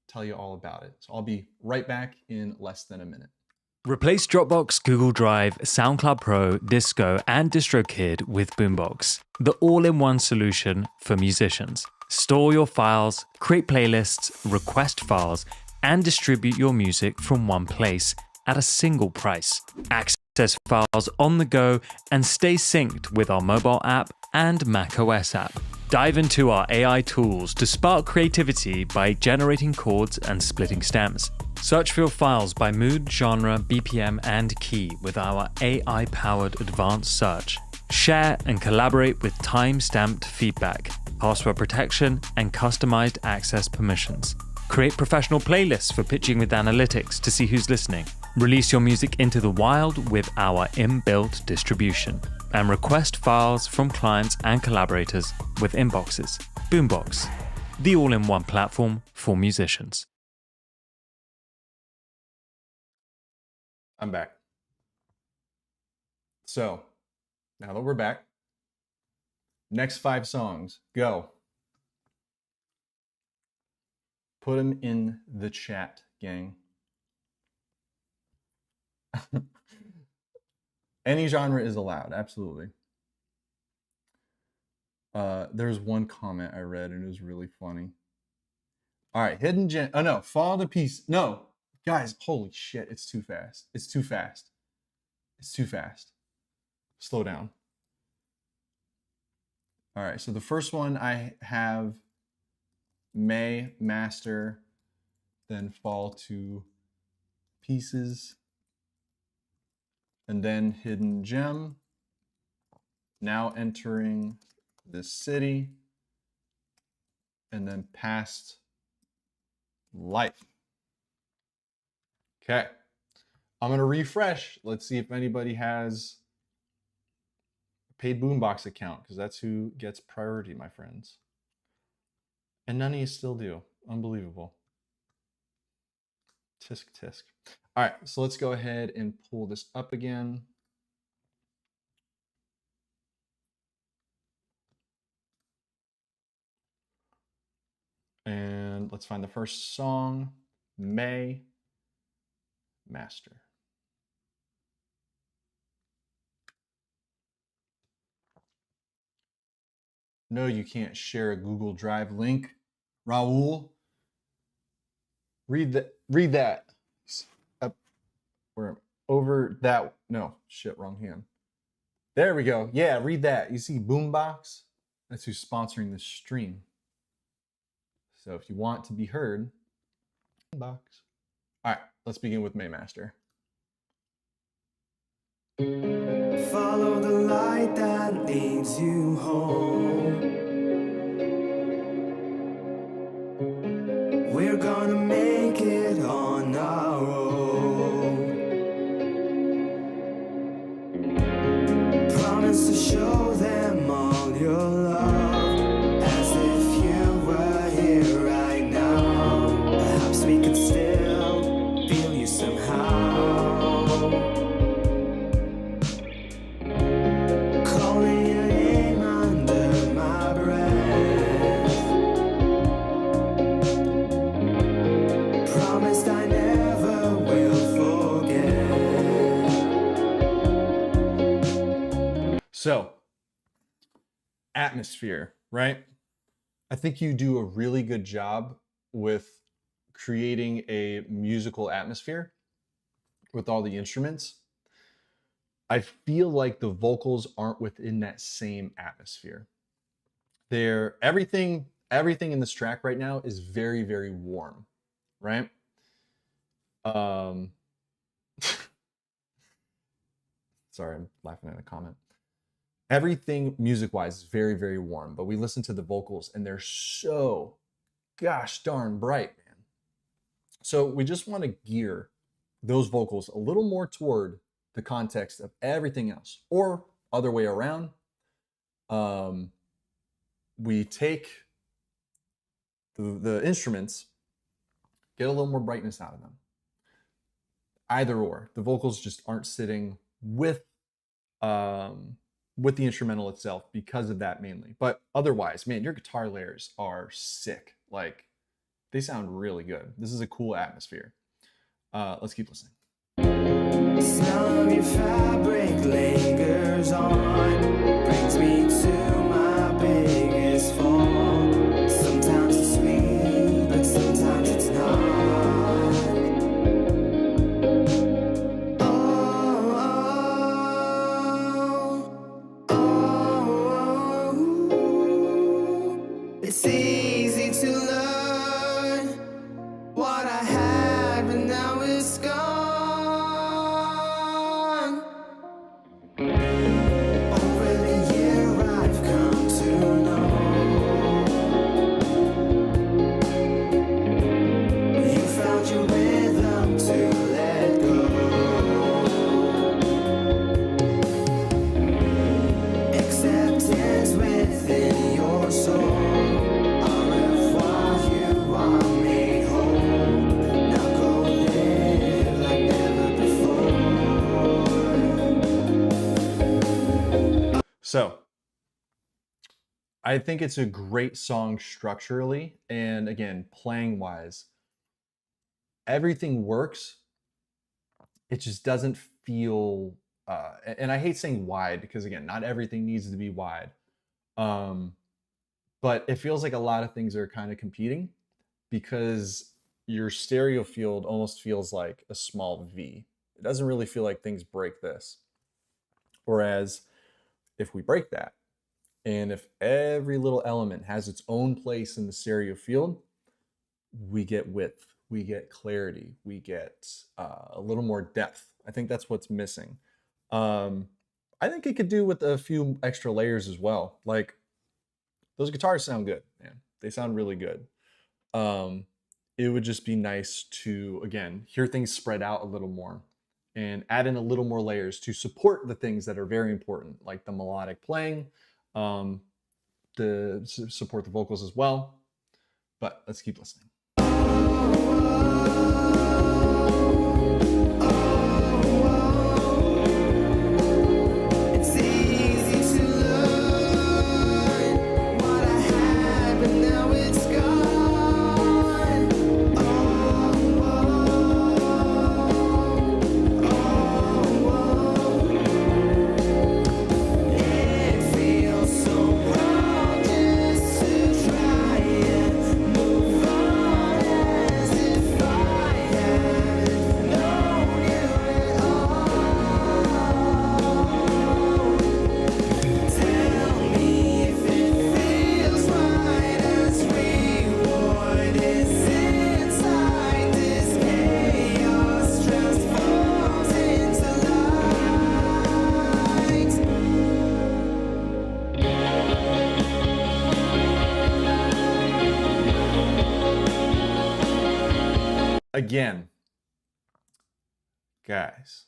tell you all about it? So I'll be right back in less than a minute. Replace Dropbox, Google Drive, SoundCloud Pro, Disco, and DistroKid with Boombox, the all-in-one solution for musicians. Store your files, create playlists, request files, and distribute your music from one place at a single price. Access files on the go and stay synced with our mobile app and macOS app. Dive into our AI tools to spark creativity by generating chords and splitting stems. Search for your files by mood, genre, BPM, and key with our AI-powered advanced search. Share and collaborate with time-stamped feedback, password protection, and customized access permissions. Create professional playlists for pitching with analytics to see who's listening. Release your music into the wild with our inbuilt distribution. And request files from clients and collaborators with inboxes. Boombox, the all-in-one platform for musicians. I'm back. So, now that we're back, next 5 songs, go. Put them in the chat, gang. Any genre is allowed, absolutely. There's one comment I read and it was really funny. All right, Hidden Gem. Oh no, Fall to Piece. No, guys, holy shit, it's too fast. It's too fast. It's too fast. Slow down. All right, so the first one I have May, Master, then Fall to Pieces, and then Hidden Gem. Now entering the city, and then Past Life. Okay, I'm gonna refresh. Let's see if anybody has a paid Boombox account, because that's who gets priority, my friends. And none of you still do. Unbelievable. Tisk tisk. All right, so let's go ahead and pull this up again. And let's find the first song, May, Master. No, you can't share a Google Drive link. Raul, read that. Up, we're over that. No, shit, wrong hand. There we go. Yeah, read that. You see Boombox? That's who's sponsoring this stream. So if you want to be heard, Boombox. All right, let's begin with Maymaster. Follow the light that leads you home. We're gonna make it on our own. Promise to show them all your love, as if you were here right now. Perhaps we could still feel you somehow. Calling your name under my breath. Promised I never will forget. So, atmosphere, right? I think you do a really good job with creating a musical atmosphere. with all the instruments, I feel like the vocals aren't within that same atmosphere. They're everything in this track right now is very, very warm, right? Um sorry, I'm laughing at a comment. Everything music wise is very, very warm, but we listen to the vocals and they're so gosh darn bright, man. So we just want to gear those vocals a little more toward the context of everything else, or other way around. We take the instruments, get a little more brightness out of them. Either or, the vocals just aren't sitting with the instrumental itself because of that mainly. But otherwise, man, your guitar layers are sick. Like, they sound really good. This is a cool atmosphere. Let's keep listening. Smell of your fabric lingers on, brings me to my biggest fall. Sometimes it's sweet, but sometimes it's not. It's easy to learn what I had, but now it's gone. Over the year I've come to know you found your rhythm to let go. Acceptance within your soul. So I think it's a great song structurally, and again, playing wise, everything works. It just doesn't feel, and I hate saying wide because again, not everything needs to be wide. But it feels like a lot of things are kind of competing because your stereo field almost feels like a small V. It doesn't really feel like things break this. Whereas if we break that, and if every little element has its own place in the stereo field, we get width, we get clarity, we get a little more depth. I think that's what's missing. I think it could do with a few extra layers as well. Like, those guitars sound good, man. They sound really good. It would just be nice to, again, hear things spread out a little more and add in a little more layers to support the things that are very important, like the melodic playing, to support the vocals as well. But let's keep listening. It's easy to learn what I had, but now it's gone. It feels so wrong just to try and move on as if I hadn't known you at all. Tell me if it feels right as reward is inside this chaos transforms into light. Again, guys,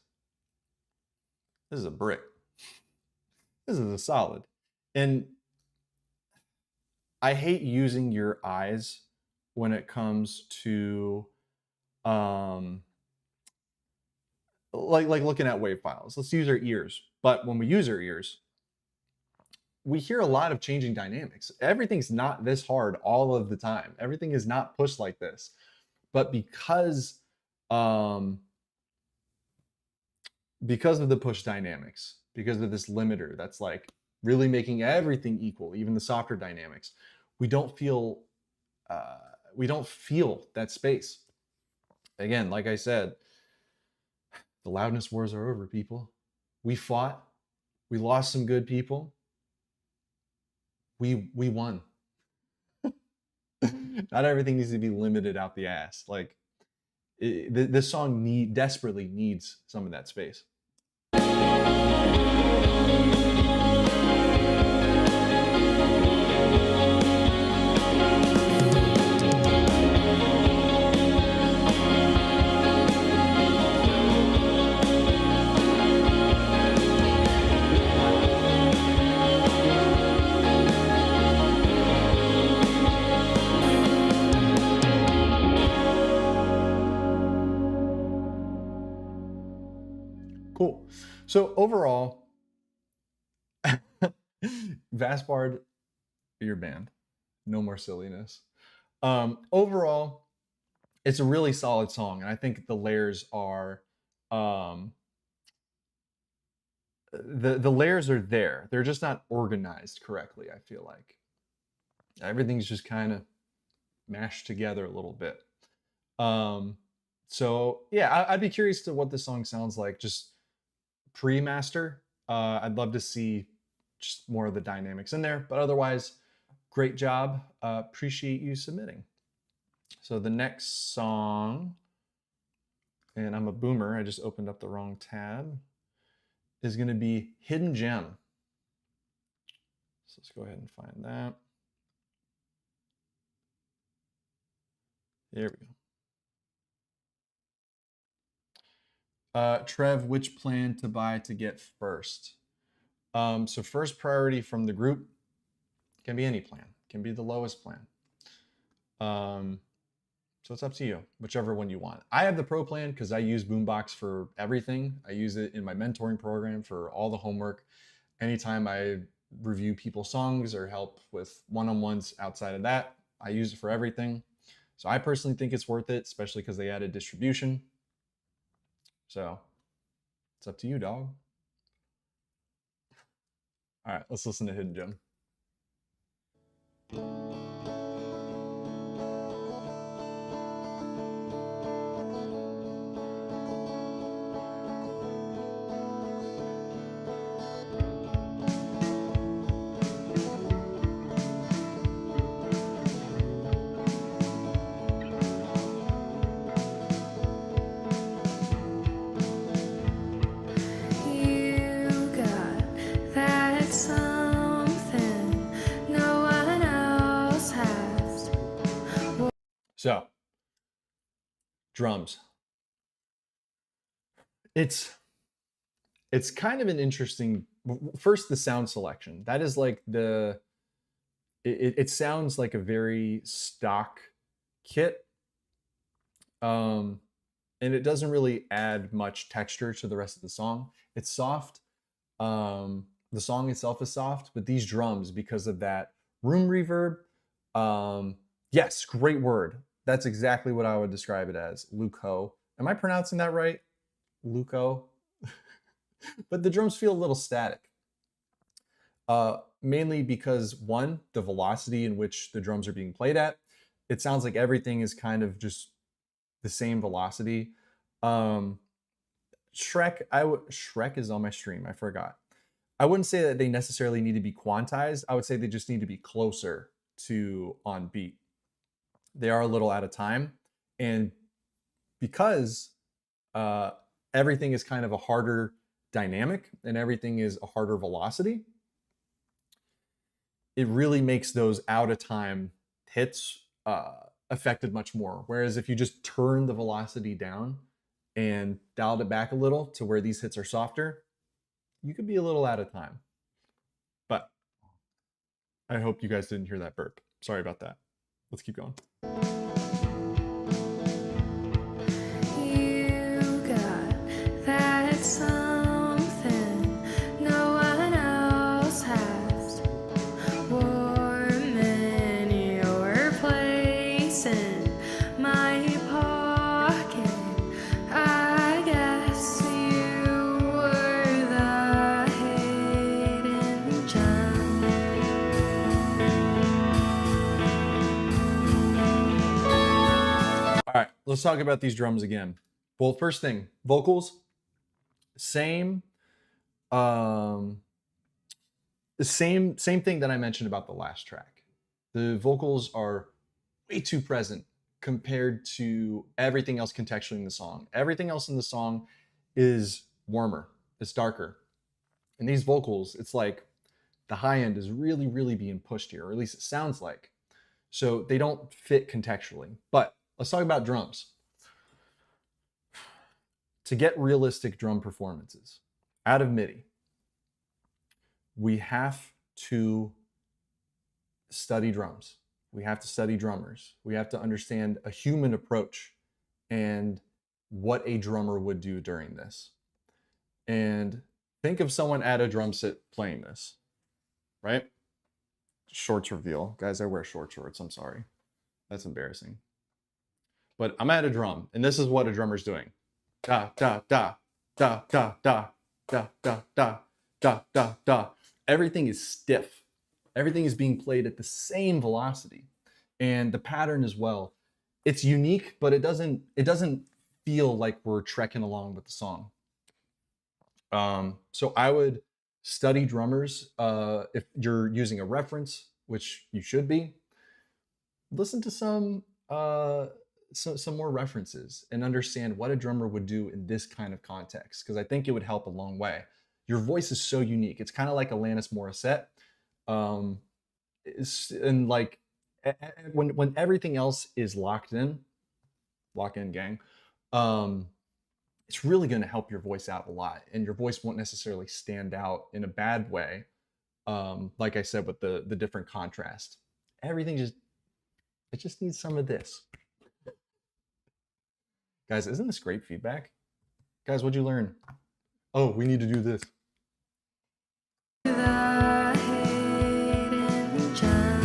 this is a brick. This is a solid. And I hate using your eyes when it comes to like looking at wave files. Let's use our ears. But when we use our ears, we hear a lot of changing dynamics. Everything's not this hard all of the time. Everything is not pushed like this. But because of the push dynamics, because of this limiter that's like really making everything equal, even the softer dynamics, we don't feel that space. Again, like I said, The loudness wars are over, people. We fought. We lost some good people. We won. Not everything needs to be limited out the ass. Like this song desperately needs some of that space. Cool. So overall, Vastbard, your band. No more silliness. Overall, it's a really solid song, and I think the layers are the layers are there. They're just not organized correctly, I feel like. Everything's just kind of mashed together a little bit. So yeah, I'd be curious to what this song sounds like just pre-master. I'd love to see just more of the dynamics in there, but otherwise, great job. Appreciate you submitting. So the next song, and I'm a boomer, I just opened up the wrong tab, is going to be Hidden Gem. So let's go ahead and find that. There we go. Trev, which plan to buy to get first? So first priority from the group can be any plan, can be the lowest plan. So it's up to you, whichever one you want. I have the pro plan because I use Boombox for everything. I use it in my mentoring program for all the homework. Anytime I review people's songs or help with one-on-ones outside of that, I use it for everything. So I personally think it's worth it, especially because they added distribution. So it's up to you, dog. All right, let's listen to Hidden Gem. You got that something no one else has. So, drums. It's kind of an interesting. First, the sound selection. That is like it sounds like a very stock kit, and it doesn't really add much texture to the rest of the song. It's soft. The song itself is soft, but these drums, because of that room reverb, yes, great word. That's exactly what I would describe it as. Luco. Am I pronouncing that right? Luco. But the drums feel a little static. Mainly because one, the velocity in which the drums are being played at. It sounds like everything is kind of just the same velocity. Shrek is on my stream. I forgot. I wouldn't say that they necessarily need to be quantized. I would say they just need to be closer to on beat. They are a little out of time, and because everything is kind of a harder dynamic and everything is a harder velocity, it really makes those out of time hits affected much more. Whereas if you just turn the velocity down and dialed it back a little to where these hits are softer, you could be a little out of time. But I hope you guys didn't hear that burp. Sorry about that. Let's keep going. You got that something no one else has. Warm in your place in my pocket. I guess you were the hidden gem. All right, let's talk about these drums again. Well, first thing, vocals, same um same thing that I mentioned about the last track. The vocals are way too present compared to everything else contextually in the song. Everything else in the song is warmer, it's darker. And these vocals, it's like the high end is really, really being pushed here, or at least it sounds like. So they don't fit contextually. But let's talk about drums. To get realistic drum performances out of MIDI, we have to study drums. We have to study drummers. We have to understand a human approach and what a drummer would do during this. And think of someone at a drum set playing this, right? Shorts reveal. Guys, I wear short shorts. I'm sorry. That's embarrassing. But I'm at a drum, and this is what a drummer's doing. Da, da, da, da, da, da, da, da, da, da, da, da. Everything is stiff. Everything is being played at the same velocity. And the pattern as well. It's unique, but it doesn't feel like we're trekking along with the song. So I would study drummers. If you're using a reference, which you should be, listen to some more references and understand what a drummer would do in this kind of context, because I think it would help a long way. Your voice is so unique. It's kind of like Alanis Morissette. And like when everything else is lock in, gang, it's really going to help your voice out a lot, and your voice won't necessarily stand out in a bad way. Like I said, with the different contrast, everything just needs some of this. Guys, isn't this great feedback? Guys, what'd you learn? Oh, we need to do this. The hidden gem.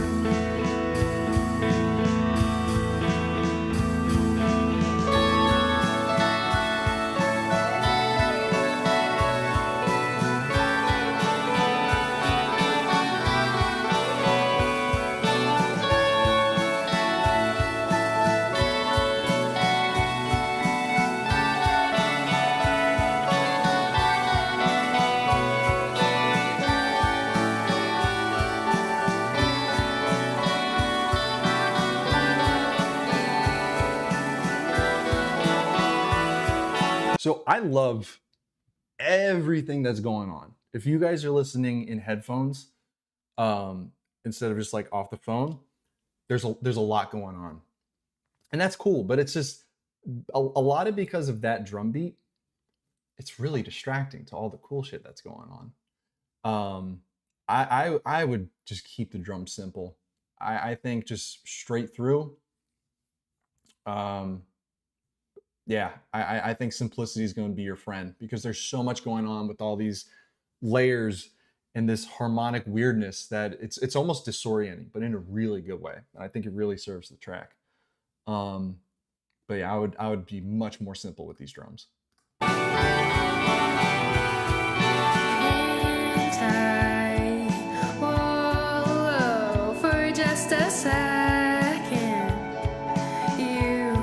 So I love everything that's going on. If you guys are listening in headphones, instead of just like off the phone, there's a lot going on, and that's cool. But it's just a lot of because of that drum beat. It's really distracting to all the cool shit that's going on. I would just keep the drum simple. I think just straight through. Yeah, I think simplicity is going to be your friend, because there's so much going on with all these layers and this harmonic weirdness that it's almost disorienting, but in a really good way. And I think it really serves the track. But yeah, I would be much more simple with these drums. Whoa, for just a second, you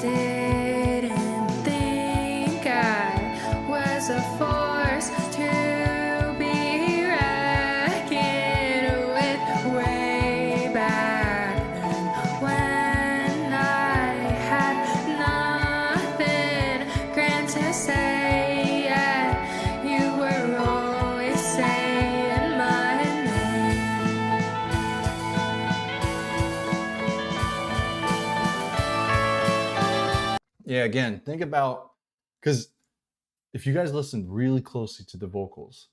didn't think I was a force to be reckoned with way back then, when I had nothing grand to say, yet you were always saying my name. Yeah, again, think about, because if you guys listen really closely to the vocals,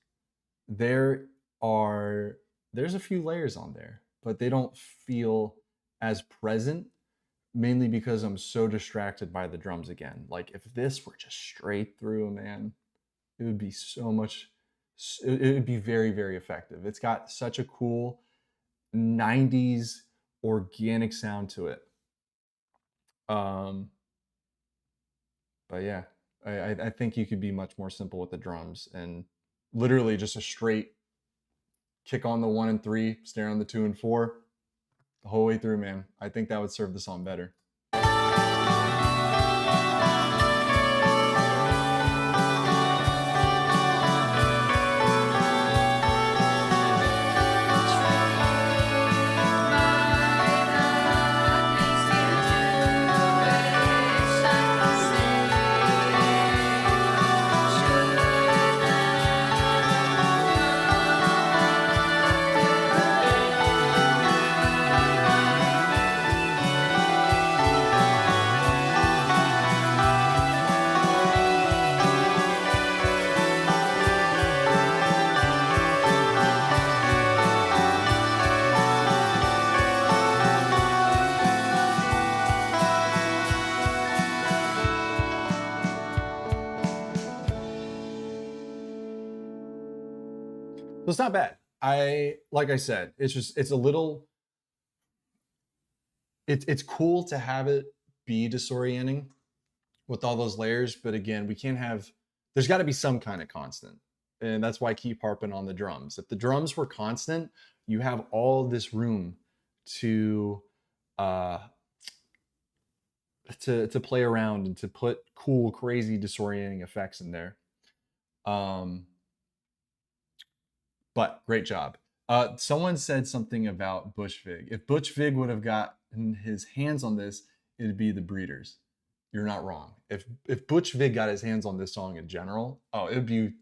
there's a few layers on there, but they don't feel as present, mainly because I'm so distracted by the drums again. Like if this were just straight through, man, it would be so much, it would be very, very effective. It's got such a cool 90s organic sound to it. But yeah, I think you could be much more simple with the drums and literally just a straight kick on the 1 and 3, snare on the 2 and 4 the whole way through, man. I think that would serve the song better. So it's not bad. Like I said, it's a little, it's cool to have it be disorienting with all those layers, but again, we can't have, there's got to be some kind of constant. And that's why I keep harping on the drums. If the drums were constant, you have all this room to play around and to put cool, crazy, disorienting effects in there. But great job. Someone said something about Butch Vig. If Butch Vig would have gotten his hands on this, it'd be the Breeders. You're not wrong. If Butch Vig got his hands on this song in general, oh, it'd be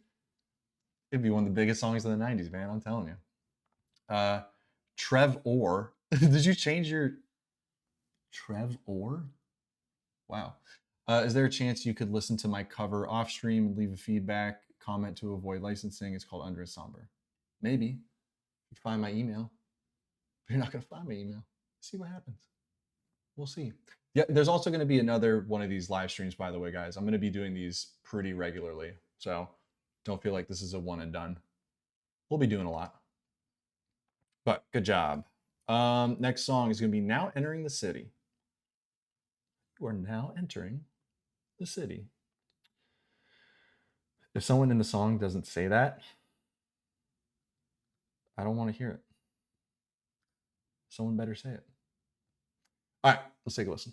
one of the biggest songs of the 90s, man. I'm telling you. Trev Orr. Did you change your Trev Orr? Wow. Is there a chance you could listen to my cover off stream and leave a feedback comment to avoid licensing? It's called Under a Somber. Maybe. You find my email. But you're not going to find my email. See what happens. We'll see. Yeah, there's also going to be another one of these live streams, by the way, guys. I'm going to be doing these pretty regularly. So don't feel like this is a one and done. We'll be doing a lot. But good job. Next song is going to be Now Entering the City. You are now entering the city. If someone in the song doesn't say that, I don't want to hear it. Someone better say it. All right, let's take a listen.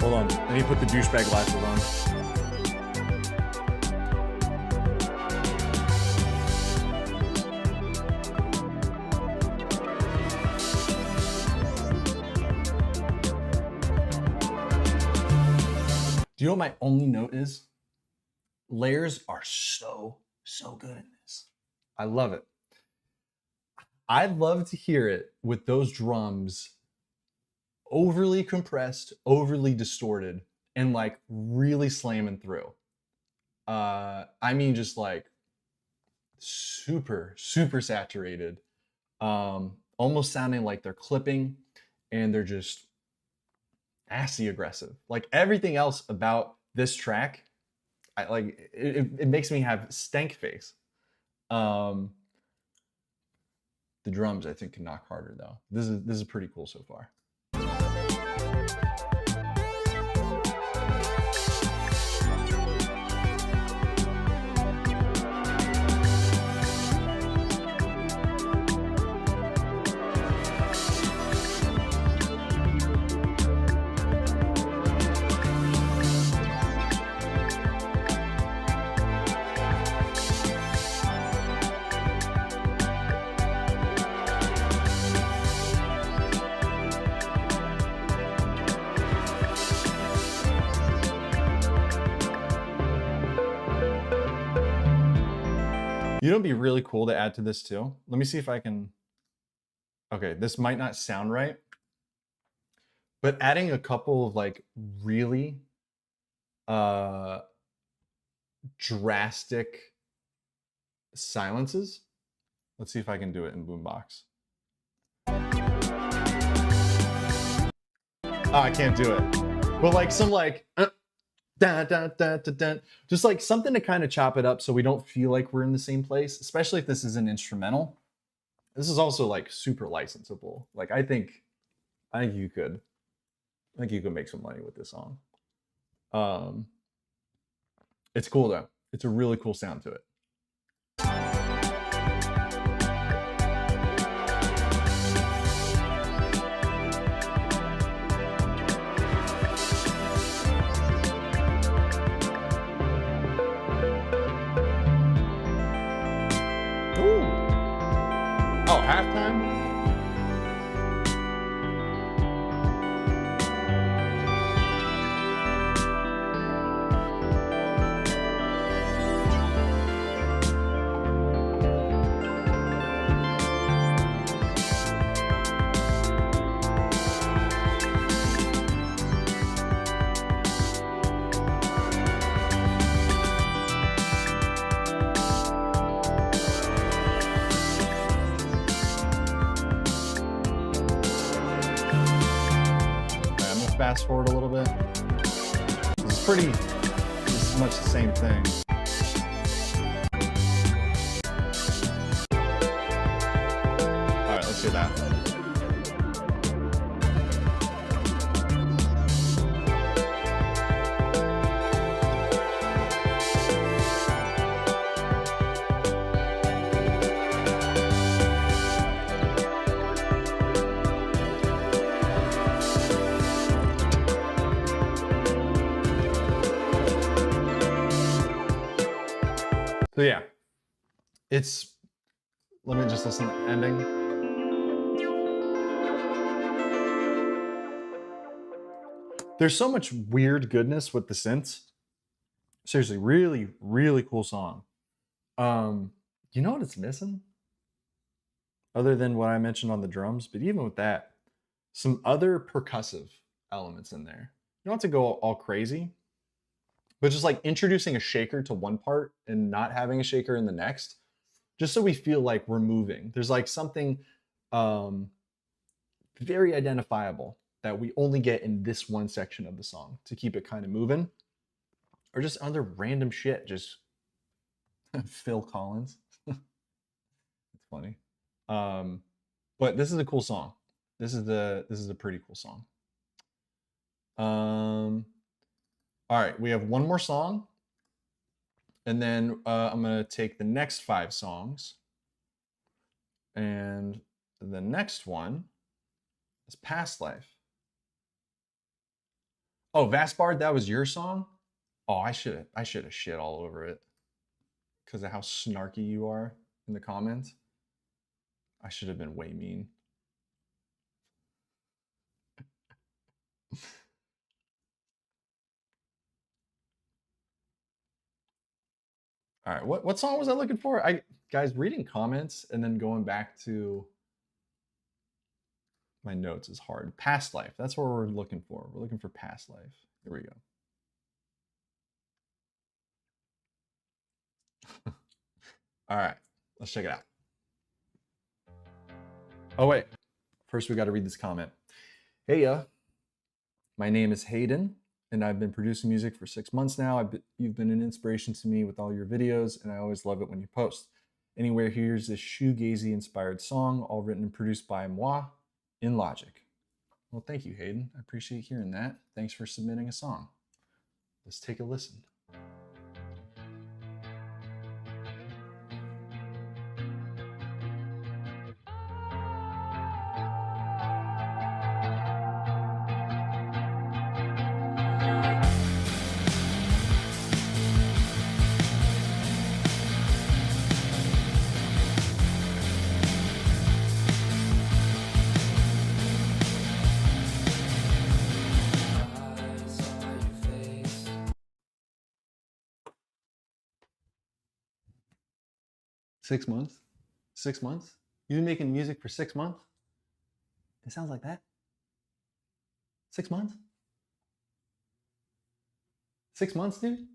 Hold on, let me put the douchebag glasses on. Do you know what my only note is? Layers are so good in this. I love it. I'd love to hear it with those drums overly compressed, overly distorted, and like really slamming through. I mean, just like super saturated, almost sounding like they're clipping and they're just assy aggressive. Like everything else about this track, it makes me have stank face. The drums I think can knock harder though. This is pretty cool so far. You know, it'd be really cool to add to this too. Let me see if I can. Okay, this might not sound right, but adding a couple of like really drastic silences. Let's see if I can do it in Boombox. Oh, I can't do it. But like some like dun, dun, dun, dun, dun. Just like something to kind of chop it up so we don't feel like we're in the same place, especially if this is an instrumental. This is also like super licensable. Like I think you could make some money with this song. It's cool though. It's a really cool sound to it. Halftime? fast forward a little bit. It's pretty, it's much the same thing. All right, let's do that. So yeah, it's, let me just listen to the ending. There's so much weird goodness with the synths. Seriously, really, really cool song. You know what it's missing? Other than what I mentioned on the drums, but even with that, some other percussive elements in there. You don't have to go all crazy, but just like introducing a shaker to one part and not having a shaker in the next, just so we feel like we're moving. There's like something very identifiable that we only get in this one section of the song to keep it kind of moving, or just other random shit. Just Phil Collins. It's funny. But this is a cool song. This is a pretty cool song. All right, we have one more song, and then I'm gonna take the next 5 songs, and the next one is Past Life. Oh, Vastbard, that was your song? Oh, I should have shit all over it because of how snarky you are in the comments. I should have been way mean. All right, what song was I looking for? Guys, reading comments and then going back to my notes is hard. Past Life, that's what we're looking for. We're looking for Past Life. Here we go. All right, let's check it out. Oh wait, first we got to read this comment. Hey, my name is Hayden, and I've been producing music for 6 months now. You've been an inspiration to me with all your videos, and I always love it when you post. Anywhere, here's this shoegazy-inspired song, all written and produced by moi in Logic. Well, thank you, Hayden. I appreciate hearing that. Thanks for submitting a song. Let's take a listen. 6 months? 6 months? You've been making music for 6 months? It sounds like that. 6 months? 6 months, dude?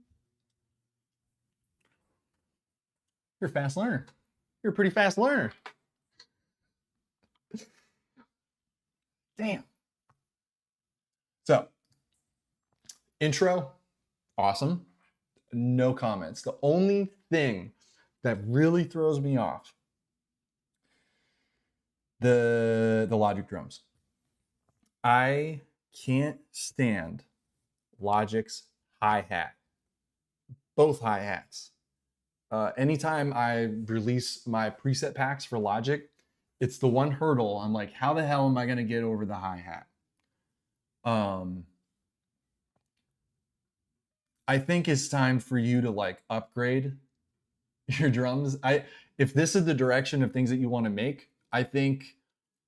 You're a fast learner. You're a pretty fast learner. Damn. So, intro, awesome. No comments. The only thing that really throws me off, the Logic drums. I can't stand Logic's hi-hat. Both hi-hats. Anytime I release my preset packs for Logic, it's the one hurdle. I'm like, how the hell am I going to get over the hi-hat? I think it's time for you to like upgrade your drums. If this is the direction of things that you want to make, I think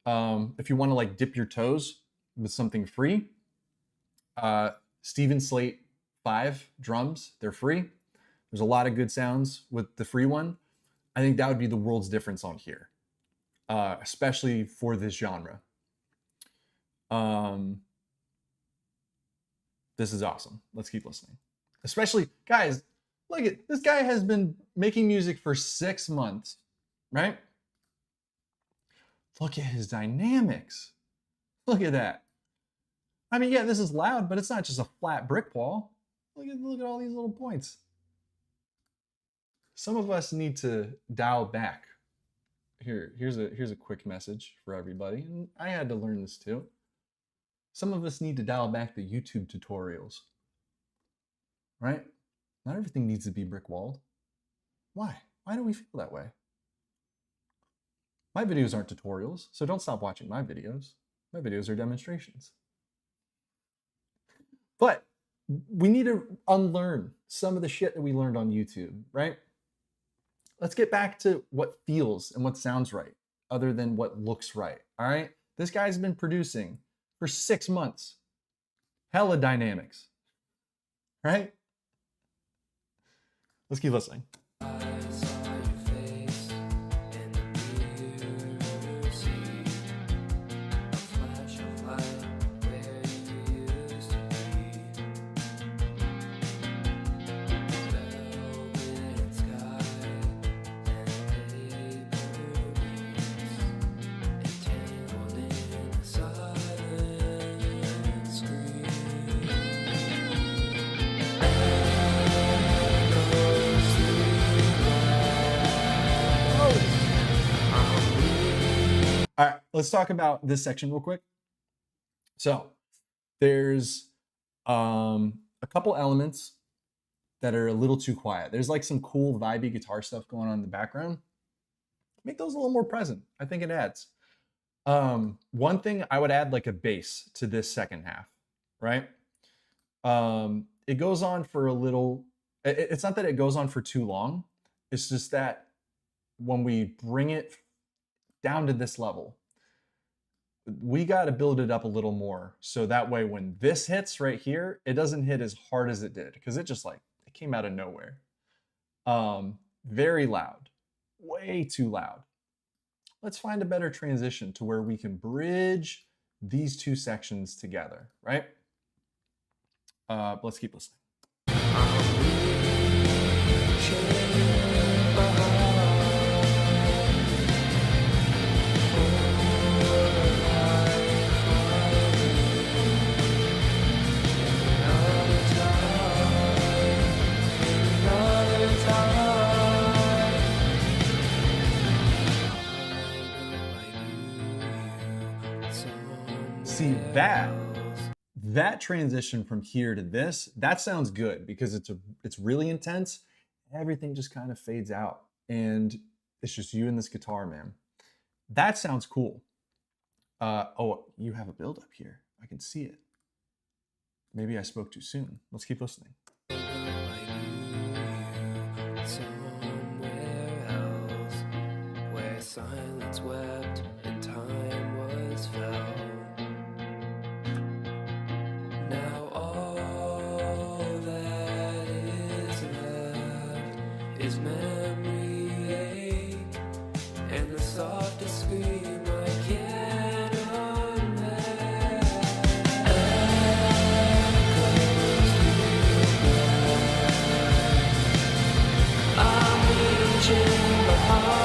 if you want to like dip your toes with something free, Steven Slate 5 drums, they're free. There's a lot of good sounds with the free one. I think that would be the world's difference on here, especially for this genre. This is awesome. Let's keep listening. Especially, guys, look at this guy has been making music for 6 months, right? Look at his dynamics. Look at that. I mean, yeah, this is loud, but it's not just a flat brick wall. Look at all these little points. Some of us need to dial back. Here's a quick message for everybody, and I had to learn this too. Some of us need to dial back the YouTube tutorials, right? Not everything needs to be brick walled. Why? Why do we feel that way? My videos aren't tutorials, so don't stop watching my videos. My videos are demonstrations. But we need to unlearn some of the shit that we learned on YouTube, right? Let's get back to what feels and what sounds right, other than what looks right, all right? This guy's been producing for 6 months. Hella dynamics, right? Let's keep listening. All right, let's talk about this section real quick. So there's a couple elements that are a little too quiet. There's like some cool vibey guitar stuff going on in the background. Make those a little more present. I think it adds. One thing I would add like a bass to this second half, right? It goes on for a little, it's not that it goes on for too long. It's just that when we bring it down to this level, we got to build it up a little more. So that way, when this hits right here, it doesn't hit as hard as it did, because it just like, it came out of nowhere. Very loud, way too loud. Let's find a better transition to where we can bridge these two sections together, right? Let's keep listening. See, that transition from here to this, that sounds good because it's really intense. Everything just kind of fades out and it's just you and this guitar, man. That sounds cool. Oh, you have a build up here. I can see it. Maybe I spoke too soon. Let's keep listening. Somewhere else, where silence wept and time was fell. Now all that is left is memory ache and the softest scream I can't unbear. Echoes I'm reaching behind.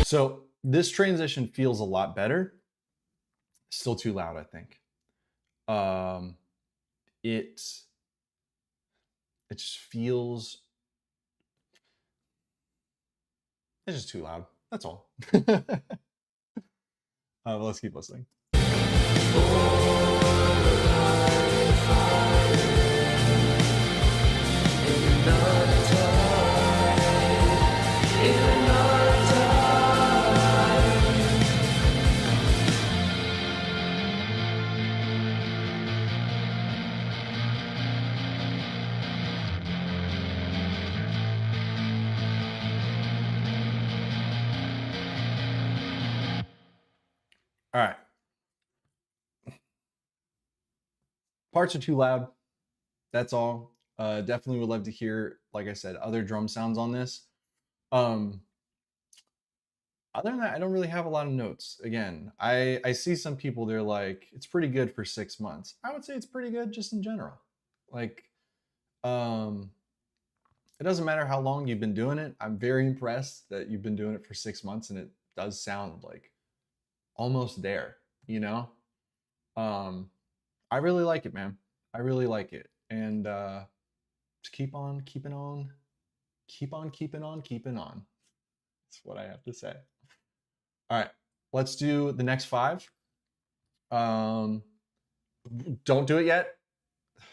So this transition feels a lot better. Still too loud, I think. It just feels, it's just too loud. That's all. Let's keep listening. All right. Parts are too loud. That's all. Definitely would love to hear, like I said, other drum sounds on this. Other than that, I don't really have a lot of notes. Again, I see some people, they're like, it's pretty good for 6 months. I would say it's pretty good just in general. Like, it doesn't matter how long you've been doing it. I'm very impressed that you've been doing it for 6 months and it does sound like almost there. you know? I really like it, man. I really like it. And just keep on keeping on. Keep on keeping on keeping on. That's what I have to say. All right, let's do the next 5. Um, don't do it yet.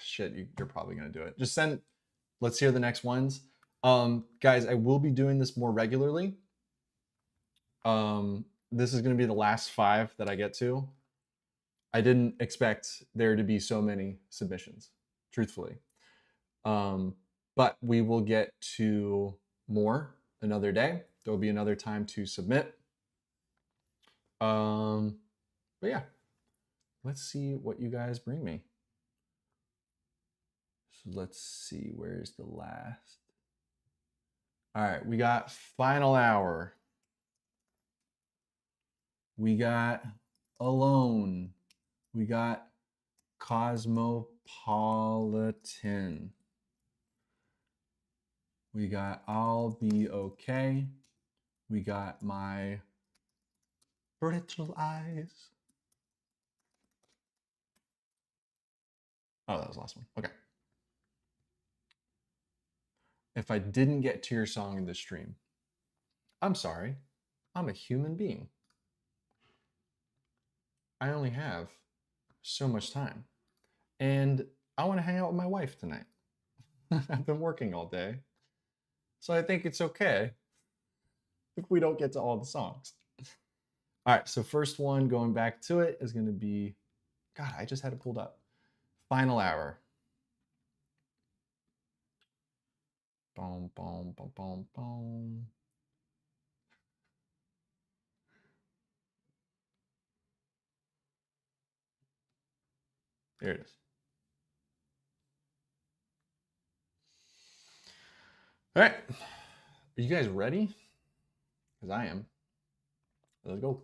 Shit, you're probably gonna do it. Just send. Let's hear the next ones. Guys, I will be doing this more regularly. This is gonna be the last 5 that I get to. I didn't expect there to be so many submissions, truthfully. But we will get to more another day. There'll be another time to submit. But yeah, let's see what you guys bring me. So let's see, where's the last? All right, we got Final Hour. We got Alone. We got Cosmopolitan. We got I'll Be Okay. We got My Brittle Eyes. Oh, that was the last one. Okay. If I didn't get to your song in this stream, I'm sorry. I'm a human being. I only have so much time. And I want to hang out with my wife tonight. I've been working all day. So I think it's okay if we don't get to all the songs. All right, so first one, going back to it, is going to be, God, I just had it pulled up. Final Hour. Boom, boom, boom, boom, boom. There it is. All right. Are you guys ready? Because I am. Let's go.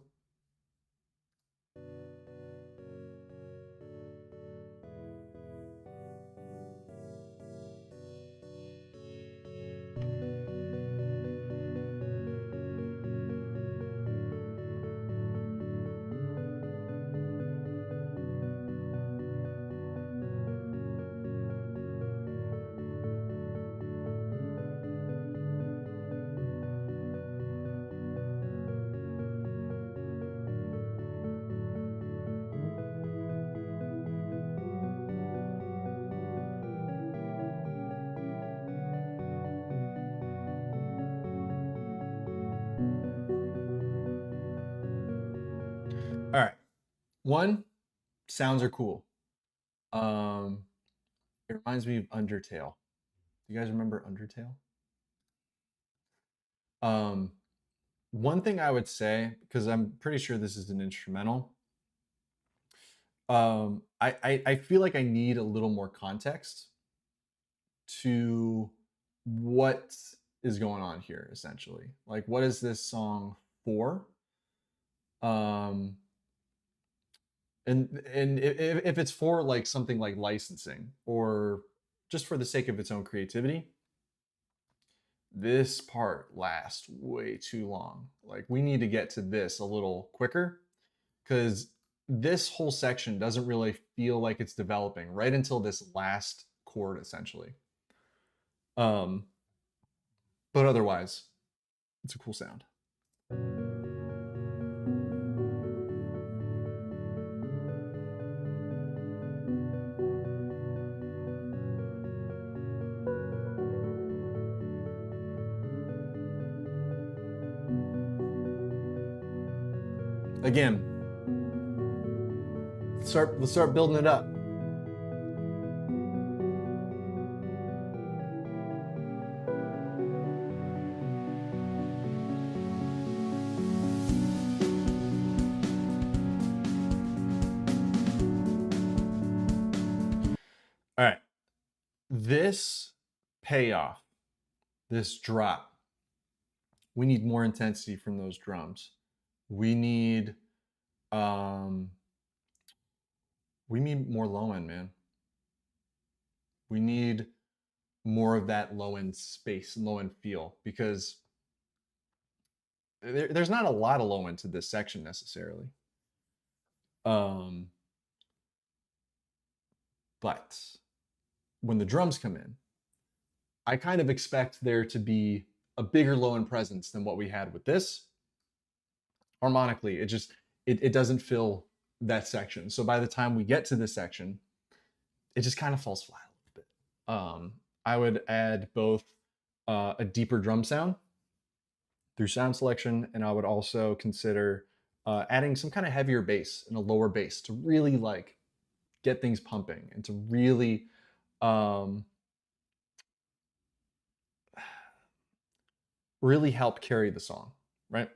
All right. One, sounds are cool. It reminds me of Undertale. Do you guys remember Undertale? One thing I would say, because I'm pretty sure this is an instrumental, I feel like I need a little more context to what is going on here, essentially. Like, what is this song for? And if it's for like something like licensing or just for the sake of its own creativity, this part lasts way too long. Like, we need to get to this a little quicker, because this whole section doesn't really feel like it's developing right until this last chord, essentially. But otherwise, it's a cool sound. Again, let's start building it up. All right. This payoff, this drop, we need more intensity from those drums. We need more low end, man. We need more of that low end space, low end feel, because there's not a lot of low end to this section necessarily. But when the drums come in, I kind of expect there to be a bigger low end presence than what we had with this. Harmonically, it doesn't fill that section. So by the time we get to this section, it just kind of falls flat a little bit. I would add both a deeper drum sound through sound selection, and I would also consider adding some kind of heavier bass and a lower bass to really like get things pumping and to really really help carry the song, right?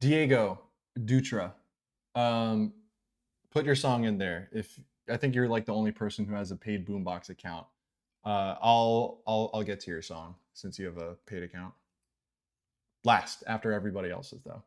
Diego Dutra, put your song in there. If I think you're like the only person who has a paid Boombox account. I'll get to your song since you have a paid account. Last, after everybody else's though.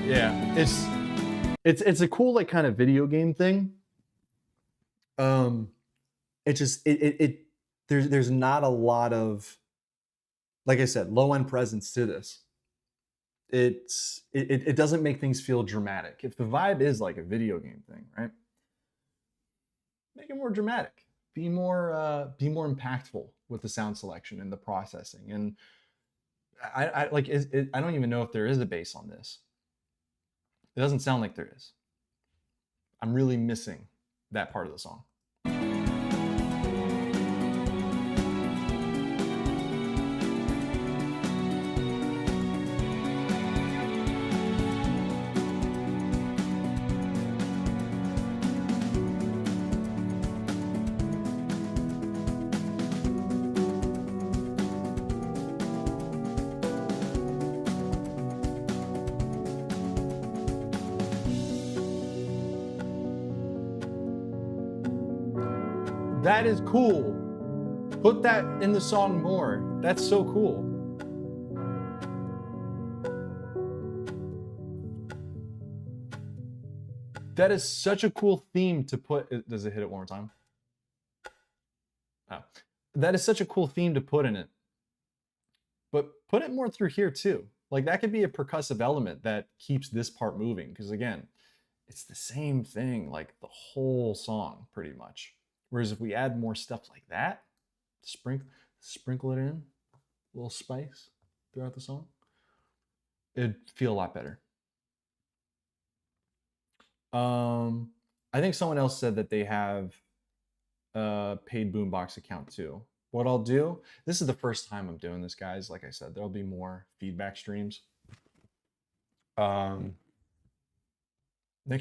Yeah, it's a cool like kind of video game thing. There's not a lot of, like I said, low end presence to this. It doesn't make things feel dramatic. If the vibe is like a video game thing, right? Make it more dramatic. Be more impactful with the sound selection and the processing. And I don't even know if there is a bass on this. It doesn't sound like there is. I'm really missing that part of the song. That is cool. Put that in the song more. That's so cool. That is such a cool theme to put. Does it hit it one more time? Oh. That is such a cool theme to put in it. But put it more through here too. Like that could be a percussive element that keeps this part moving. Because again, it's the same thing like the whole song pretty much. Whereas if we add more stuff like that, sprinkle it in, a little spice throughout the song, it'd feel a lot better. I think someone else said that they have a paid Boombox account too. What I'll do, this is the first time I'm doing this, guys. Like I said, there'll be more feedback streams. Next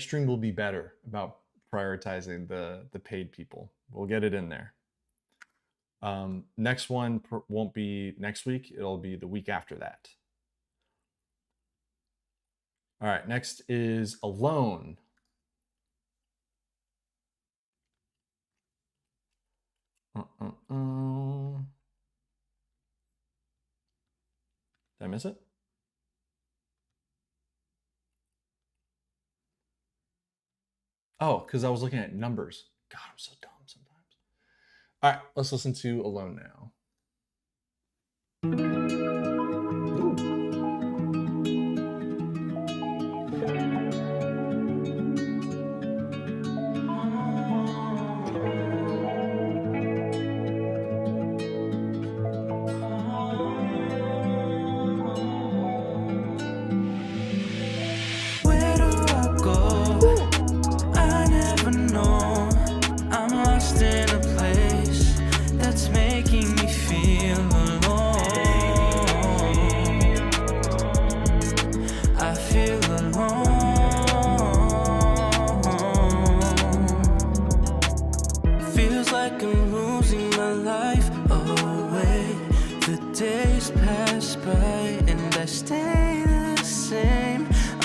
stream will be better about prioritizing the paid people. We'll get it in there. Next one won't be next week. It'll be the week after that. All right, next is Alone. Did I miss it? Oh, because I was looking at numbers. God, I'm so dumb sometimes. All right, let's listen to Alone now. Where do I go? I never know. I'm lost in a place that's making me feel alone.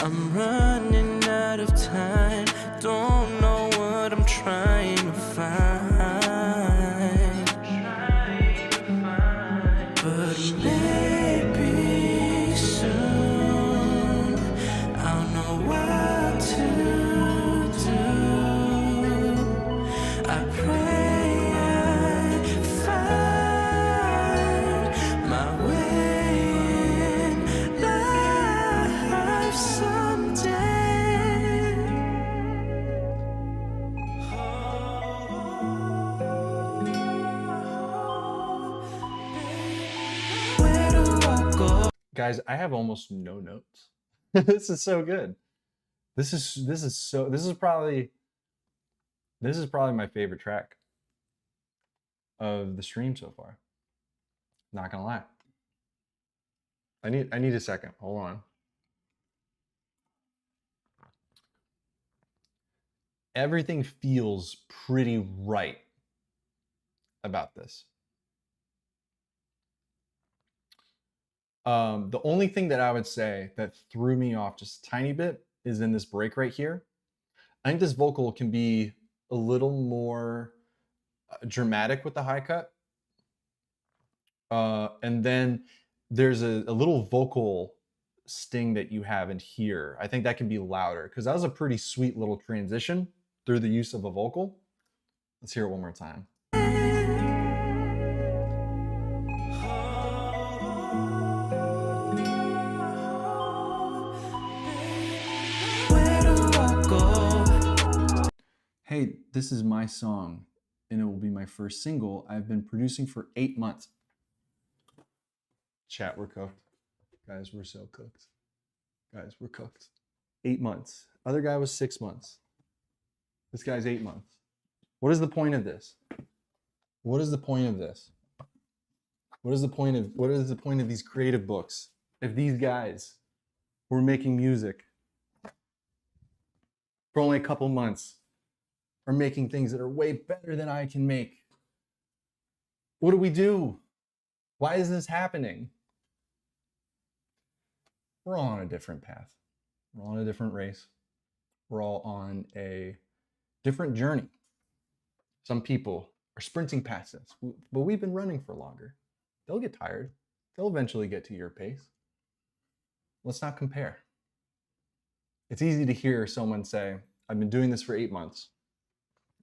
I'm running out of time. Don't know what I'm trying to find. But maybe soon I'll know what to do. I pray I find my way in life someday. Where do I go? Guys, I have almost no notes. This is so good. This is probably my favorite track of the stream so far. Not gonna lie. I need a second. Hold on. Everything feels pretty right about this. The only thing that I would say that threw me off just a tiny bit is in this break right here. I think this vocal can be a little more dramatic with the high cut. And then there's a little vocal sting that you have in here. I think that can be louder because that was a pretty sweet little transition through the use of a vocal. Let's hear it one more time. Where do I go? Hey, this is my song and it will be my first single. I've been producing for 8 months. Chat, we're cooked. Guys, we're so cooked. Guys, we're cooked. 8 months. Other guy was 6 months. This guy's 8 months. What is the point of this? What is the point of this? What is the point of these creative books if these guys were making music for only a couple months are making things that are way better than I can make? What do we do? Why is this happening? We're all on a different path. We're all on a different race. We're all on a different journey. Some people are sprinting past us, but we've been running for longer. They'll get tired. They'll eventually get to your pace. Let's not compare. It's easy to hear someone say, I've been doing this for 8 months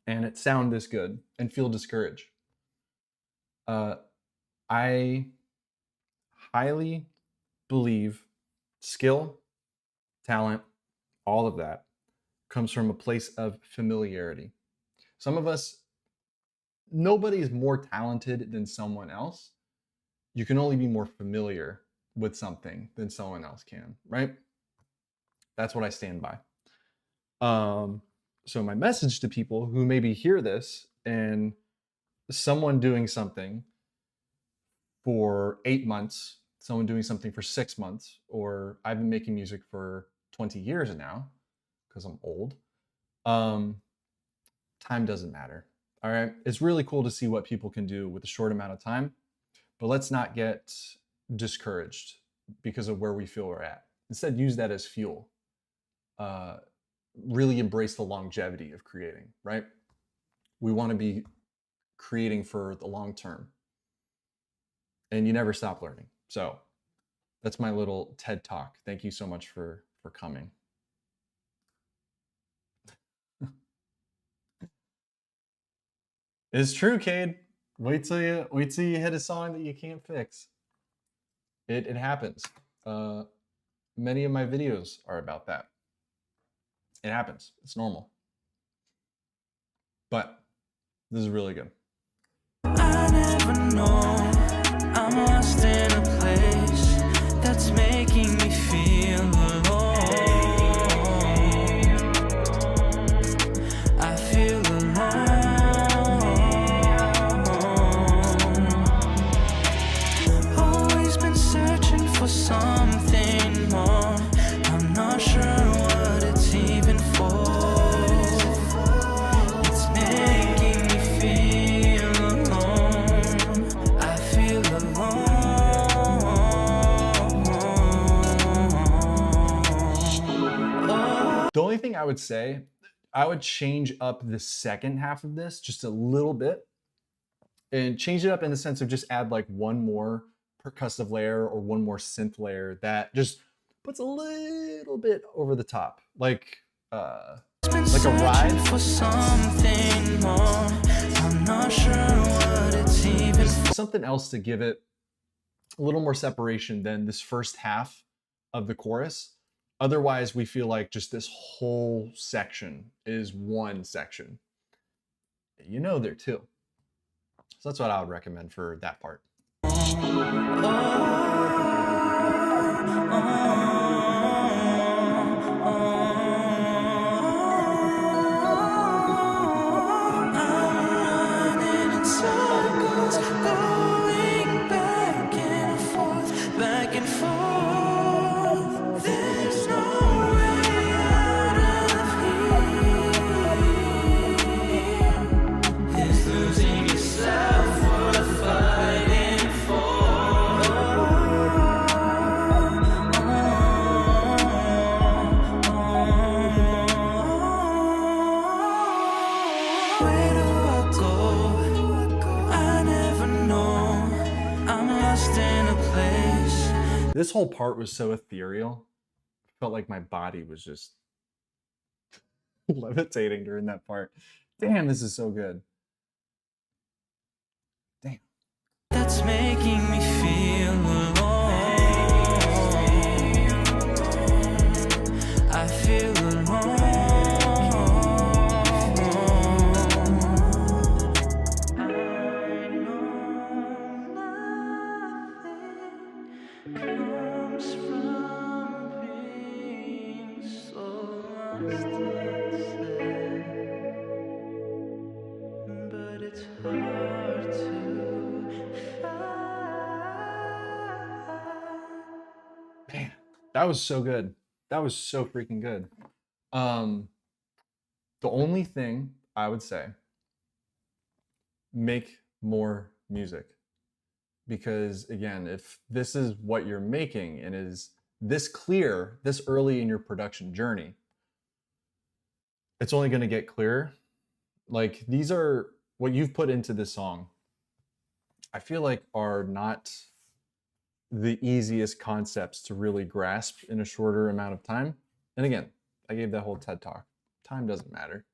and it sounds this good and feel discouraged. I highly believe skill, talent, all of that comes from a place of familiarity. Some of us, nobody is more talented than someone else. You can only be more familiar with something than someone else can, right? That's what I stand by. So my message to people who maybe hear this and someone doing something for 8 months, someone doing something for 6 months, or I've been making music for 20 years now because I'm old. Time doesn't matter. All right. It's really cool to see what people can do with a short amount of time, but let's not get discouraged because of where we feel we're at. Instead, use that as fuel. Really embrace the longevity of creating, right? We want to be creating for the long term. And you never stop learning. So that's my little TED talk. Thank you so much for coming. It's true, Cade. Wait till you hit a song that you can't fix. It happens. Many of my videos are about that. It happens. It's normal. But this is really good. I never know. I'm lost in a place that's making me feel alone. I feel alone. Always been searching for something more. I'm not sure what it's even for. It's making me feel alone. I feel alone. The only thing I would say, I would change up the second half of this just a little bit, and change it up in the sense of just add like one more percussive layer or one more synth layer that just puts a little bit over the top, like a ride. For something more, I'm not sure what it's even. Something else to give it a little more separation than this first half of the chorus. Otherwise, we feel like just this whole section is one section. You know, there too. So that's what I would recommend for that part. Back and forth. There's no way out of here. It's losing yourself worth fighting for. Where do I go? I never know. I'm lost in a place. This whole part was so ethereal. Felt like my body was just levitating during that part. Damn, this is so good. Damn. That's making me feel alone. I feel alone. I know nothing comes from being so lost inside. But it's hard to find. Man, that was so good. That was so freaking good. The only thing I would say, make more music. Because again, if this is what you're making and is this clear, this early in your production journey, it's only going to get clearer. Like, these are what you've put into this song, I feel like are not the easiest concepts to really grasp in a shorter amount of time. And again, I gave that whole TED talk. Time doesn't matter.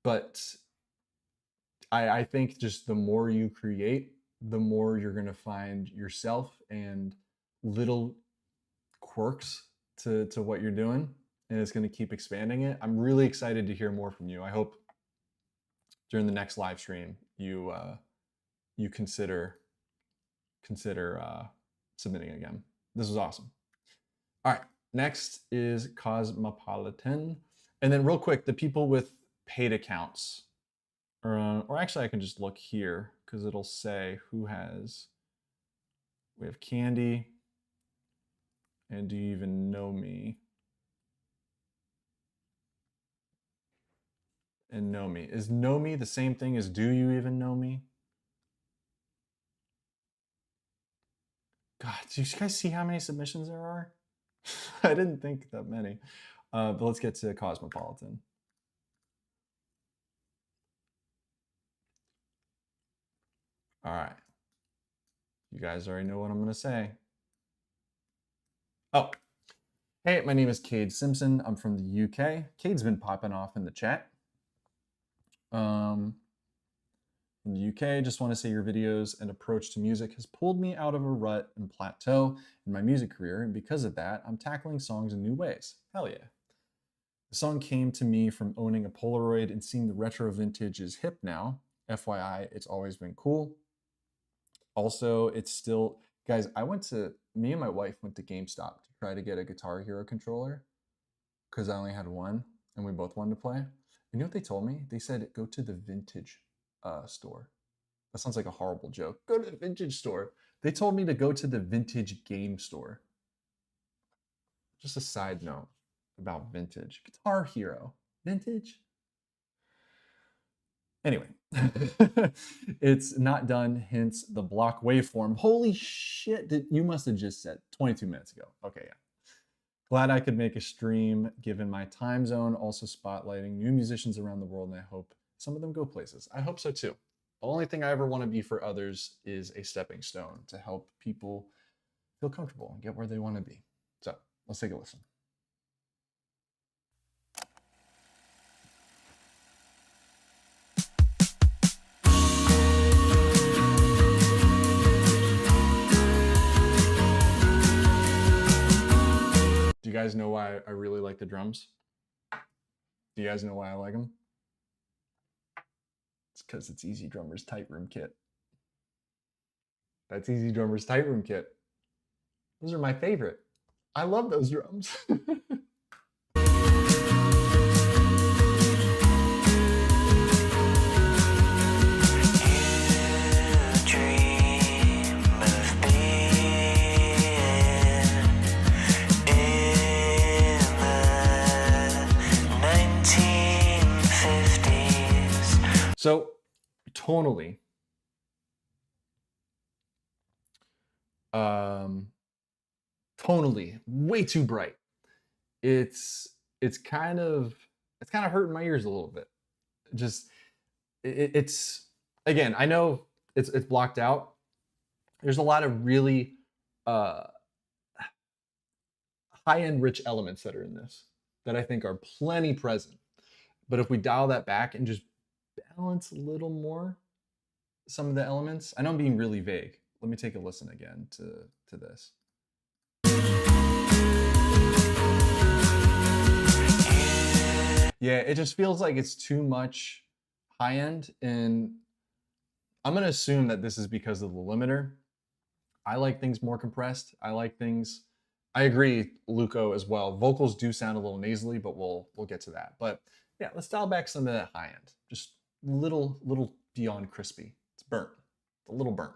But I think just the more you create, the more you're going to find yourself and little quirks to what you're doing. And it's going to keep expanding it. I'm really excited to hear more from you. I hope during the next live stream you you consider submitting again. This was awesome. All right, next is Cosmopolitan. And then real quick, the people with paid accounts, or actually I can just look here because it'll say who has. We have Candy, and do you even know me? And know me. Is know me the same thing as do you even know me? God, do you guys see how many submissions there are? I didn't think that many. But let's get to Cosmopolitan. All right. You guys already know what I'm going to say. Oh, hey, my name is Cade Simpson. I'm from the UK. Cade's been popping off in the chat. From the UK, just want to say your videos and approach to music has pulled me out of a rut and plateau in my music career, and because of that, I'm tackling songs in new ways. Hell yeah. The song came to me from owning a Polaroid and seeing the retro vintage is hip now. FYI, it's always been cool. Also, it's still, guys, me and my wife went to GameStop to try to get a Guitar Hero controller because I only had one and we both wanted to play. You know what they told me? They said, go to the vintage store. That sounds like a horrible joke. Go to the vintage store. They told me to go to the vintage game store. Just a side note about vintage. Guitar Hero. Vintage? Anyway, it's not done, hence the block waveform. Holy shit, you must have just said 22 minutes ago. Okay, yeah. Glad I could make a stream given my time zone, also spotlighting new musicians around the world, and I hope some of them go places. I hope so too. The only thing I ever want to be for others is a stepping stone to help people feel comfortable and get where they want to be. So let's take a listen. Do you guys know why I really like the drums? Do you guys know why I like them? It's because it's Easy Drummer's Tight Room Kit. That's Easy Drummer's Tight Room Kit. Those are my favorite. I love those drums. So tonally, way too bright. It's kind of hurting my ears a little bit. Just it's again, I know it's blocked out. There's a lot of really high-end rich elements that are in this that I think are plenty present. But if we dial that back and just balance a little more some of the elements. I know I'm being really vague. Let me take a listen again to this. Yeah, it just feels like it's too much high end, and I'm gonna assume that this is because of the limiter. I like things more compressed. I agree, Luco, as well. Vocals do sound a little nasally, but we'll get to that. But yeah, let's dial back some of that high end. Just little beyond crispy. It's burnt. It's a little burnt.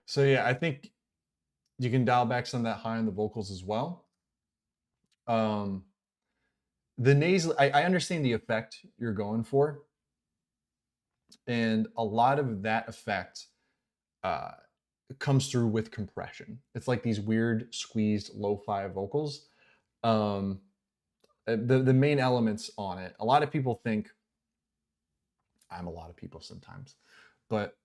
So yeah, I think you can dial back some of that high on the vocals as well. The nasal, I understand the effect you're going for, and a lot of that effect comes through with compression. It's like these weird squeezed lo-fi vocals. The main elements on it, a lot of people think, I'm a lot of people sometimes, but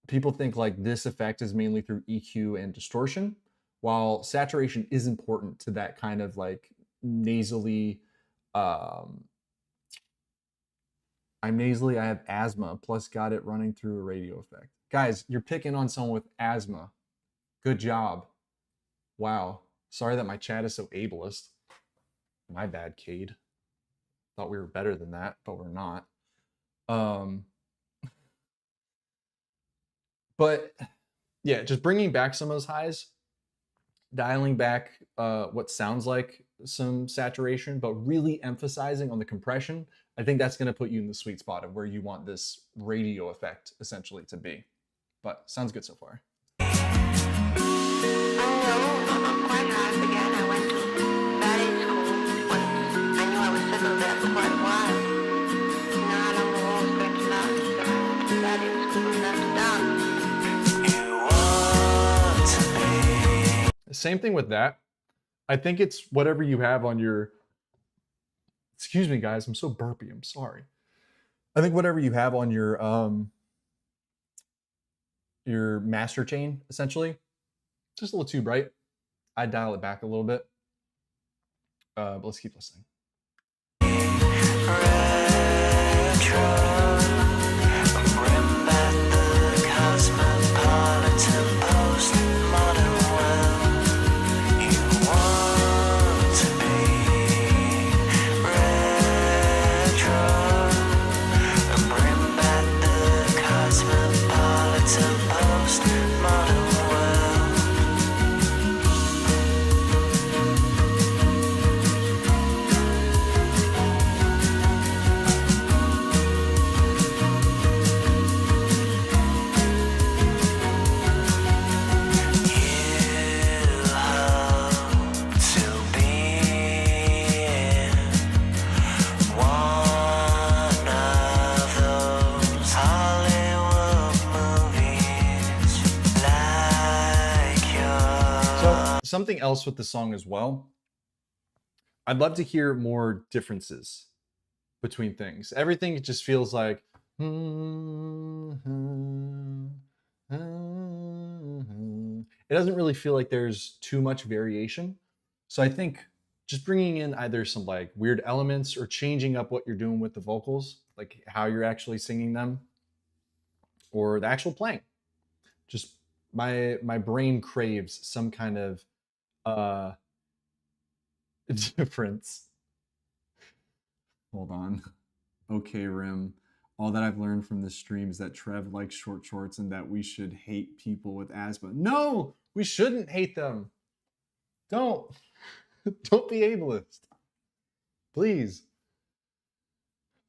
people think like this effect is mainly through EQ and distortion, while saturation is important to that kind of like nasally, I'm nasally, I have asthma, plus got it running through a radio effect. Guys, you're picking on someone with asthma. Good job. Wow. Sorry that my chat is so ableist. My bad, Cade. Thought we were better than that, but we're not. But yeah, just bringing back some of those highs, dialing back what sounds like some saturation, but really emphasizing on the compression. I think that's going to put you in the sweet spot of where you want this radio effect essentially to be. But sounds good so far. Same thing with that. I think it's whatever you have on your, excuse me guys, I'm so burpy, I'm sorry. I think whatever you have on your master chain, essentially, just a little too bright. I'd dial it back a little bit. But let's keep listening. something else with the song as well. I'd love to hear more differences between things. Everything just feels like it doesn't really feel like there's too much variation. So I think just bringing in either some like weird elements or changing up what you're doing with the vocals, like how you're actually singing them, or the actual playing. Just my brain craves some kind of uh difference. Hold on. Okay, Rim. All that I've learned from this stream is that Trev likes short shorts and that we should hate people with asthma. No, we shouldn't hate them. Don't. Don't be ableist. Please.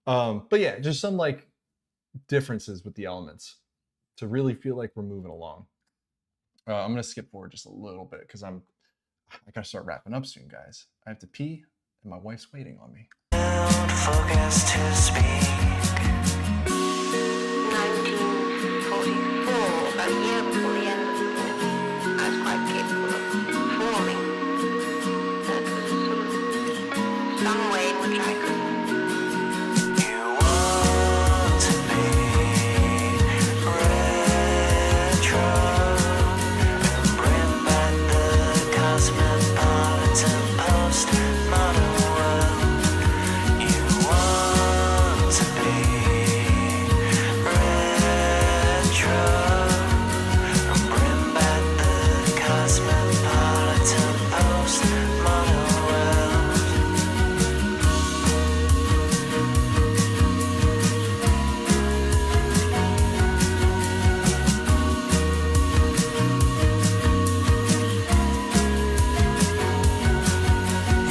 But yeah, just some like differences with the elements to really feel like we're moving along. I'm gonna skip forward just a little bit because I gotta start wrapping up soon, guys. I have to pee and my wife's waiting on me. Focus to speak. 1944, a year before the end of the war, I was quite capable of performing. That was sort of some way in which I could. You want to be retro and bring back the cosmopolitan postmodern world. You want to be retro and bring back the cosmopolitan postmodern world.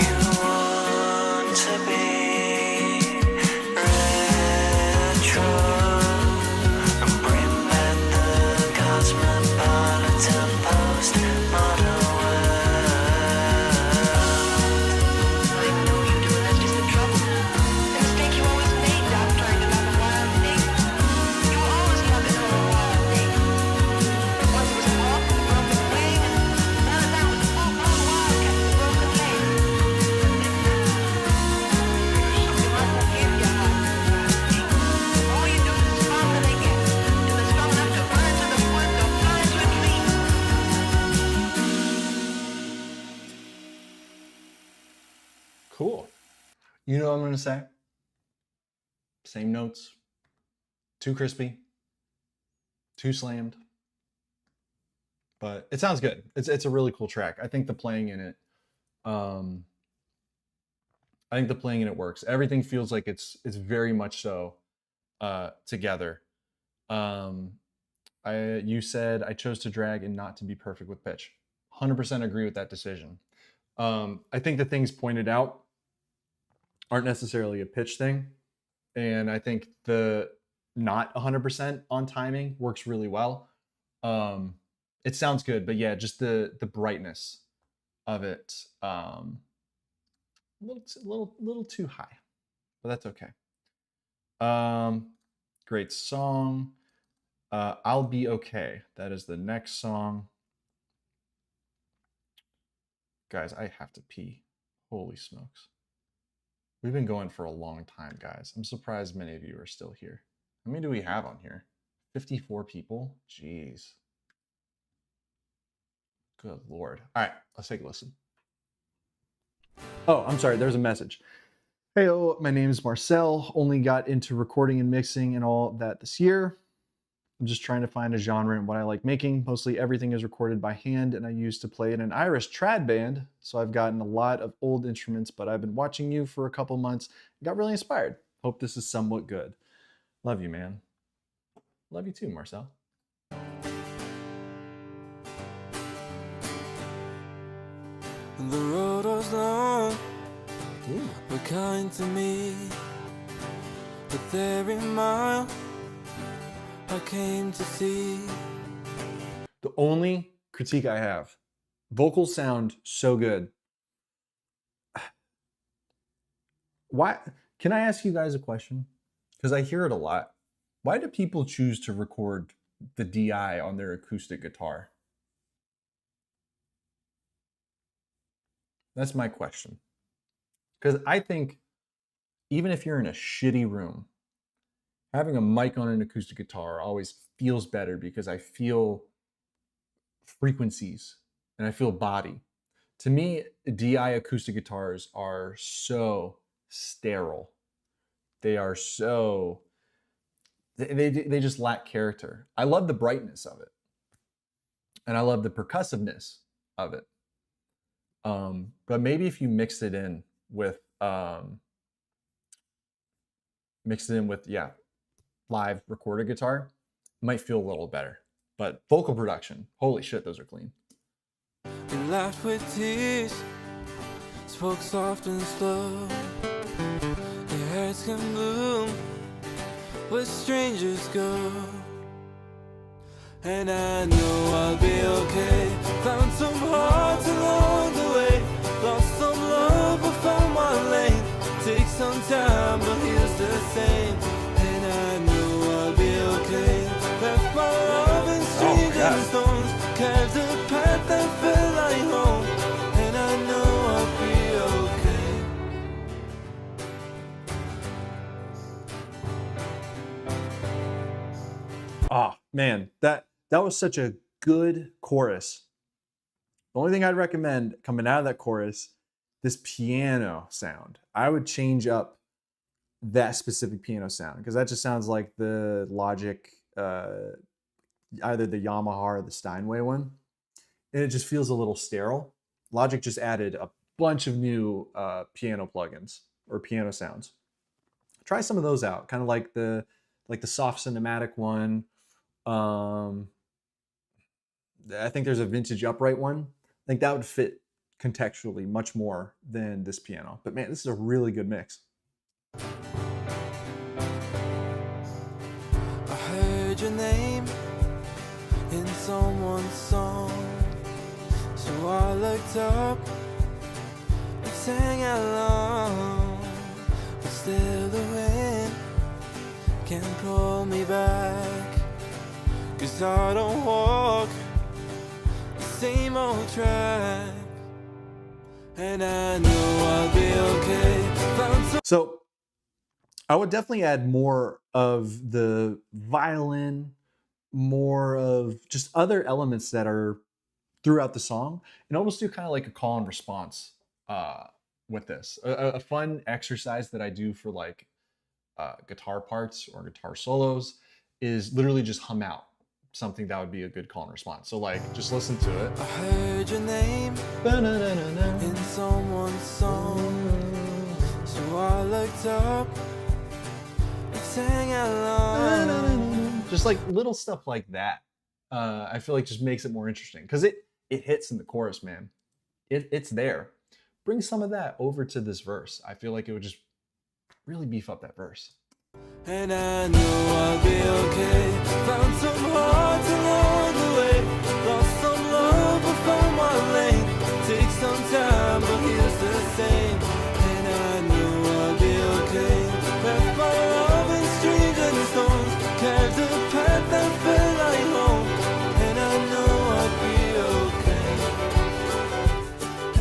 You want to be retro and bring back the cosmopolitan postmodern world. I know you do, and that's just the trouble. The mistake you always made, Doc, trying to love a wild thing. You were always loving her a wild thing. Once it was a hawk with a broken wing, and now it's out with a full-blown wildcat with a broken leg. You must forgive your heart. All you do is the stronger they get, till they're strong enough to run into the woods or fly into a tree. Cool. You know what I'm gonna say? Same notes. Too crispy. Too slammed. But it sounds good. It's a really cool track. I think the playing in it, works. Everything feels like it's very much so together. You said I chose to drag and not to be perfect with pitch. 100% agree with that decision. I think the things pointed out aren't necessarily a pitch thing, and I think the not 100% on timing works really well. It sounds good, but yeah, just the brightness of it, a little too high, but that's okay. Great song. I'll Be Okay. That is the next song. Guys, I have to pee. Holy smokes. We've been going for a long time, guys. I'm surprised many of you are still here. How many do we have on here? 54 people? Jeez. Good Lord. All right, let's take a listen. Oh, I'm sorry. There's a message. Hey, my name is Marcel. Only got into recording and mixing and all that this year. I'm just trying to find a genre and what I like making. Mostly everything is recorded by hand, and I used to play in an Irish trad band, so I've gotten a lot of old instruments, but I've been watching you for a couple months and got really inspired. Hope this is somewhat good. Love you, man. Love you too, Marcel. The road was long, Ooh. were kind to me. With every mile I came to see. The only critique I have, vocals sound so good. Why? Can I ask you guys a question? Because I hear it a lot. Why do people choose to record the DI on their acoustic guitar? That's my question. Because I think even if you're in a shitty room, having a mic on an acoustic guitar always feels better because I feel frequencies and I feel body. To me, DI acoustic guitars are so sterile. They are so they just lack character. I love the brightness of it, and I love the percussiveness of it. But maybe if you mix it in with live recorded guitar, it might feel a little better. But vocal production, holy shit, those are clean. We laughed with tears, spoke soft and slow. Your hearts can bloom where strangers go. And I know I'll be okay. Found some hearts along the way. Lost some love but found my lane. Takes some time but here's the same. And I know I'll be okay. Left my love in streams and stones. Carved a path that felt like home. And I know I'll be okay. Oh man, that was such a good chorus. The only thing I'd recommend coming out of that chorus, this piano sound. I would change up that specific piano sound because that just sounds like the Logic, either the Yamaha or the Steinway one, and it just feels a little sterile. Logic just added a bunch of new piano plugins or piano sounds. Try some of those out, kind of like the soft cinematic one. I think there's a vintage upright one. I think that would fit contextually much more than this piano. But man, this is a really good mix. I heard your name in someone's song, so I looked up and sang along. But still the wind can't pull me back, 'cause I don't walk the same old track. And I know I'll be okay. Found some So I would definitely add more of the violin, more of just other elements that are throughout the song, and almost do kind of like a call and response with this. A fun exercise that I do for like guitar parts or guitar solos is literally just hum out something that would be a good call and response. So like just listen to it. I heard your name in someone's song, so I looked up and sang along. Just like little stuff like that. I feel like just makes it more interesting because it hits in the chorus, man. It's there. Bring some of that over to this verse. I feel like it would just really beef up that verse. And I know I'll be okay. Found some hearts along the way. Lost some love but found my lane. Takes some time but here's the same. And I know I'll be okay. Left my love in streams and stones. Carved a path that felt like home. And I know I'll be okay.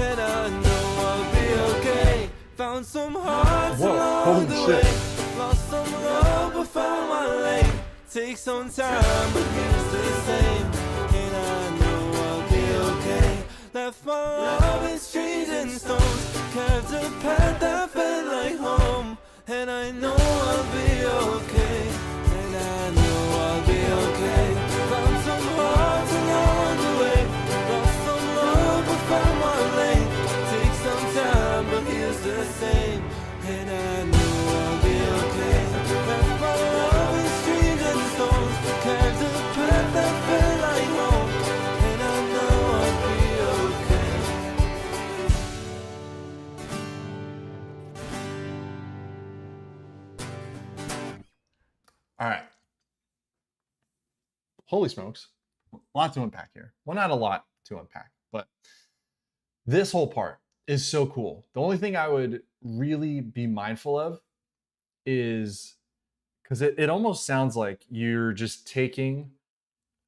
And I know I'll be okay. Found some hearts along the way. Lost some love but found my lane. Takes some time but here's the same. And I know I'll be okay. Left my love in streams and stones. Carved a path that felt like home. And I know I'll be okay. And I know I'll be okay. Found some hearts along the way. Lost some love but found my lane. Takes some time but here's the same. And I know I'll be okay. Left my love in streams and stones. Carved a path that felt like home. And I know I'll be okay. All right. Holy smokes. A lot to unpack here. Well, not a lot to unpack, but this whole part is so cool. The only thing I would really be mindful of is because it almost sounds like you're just taking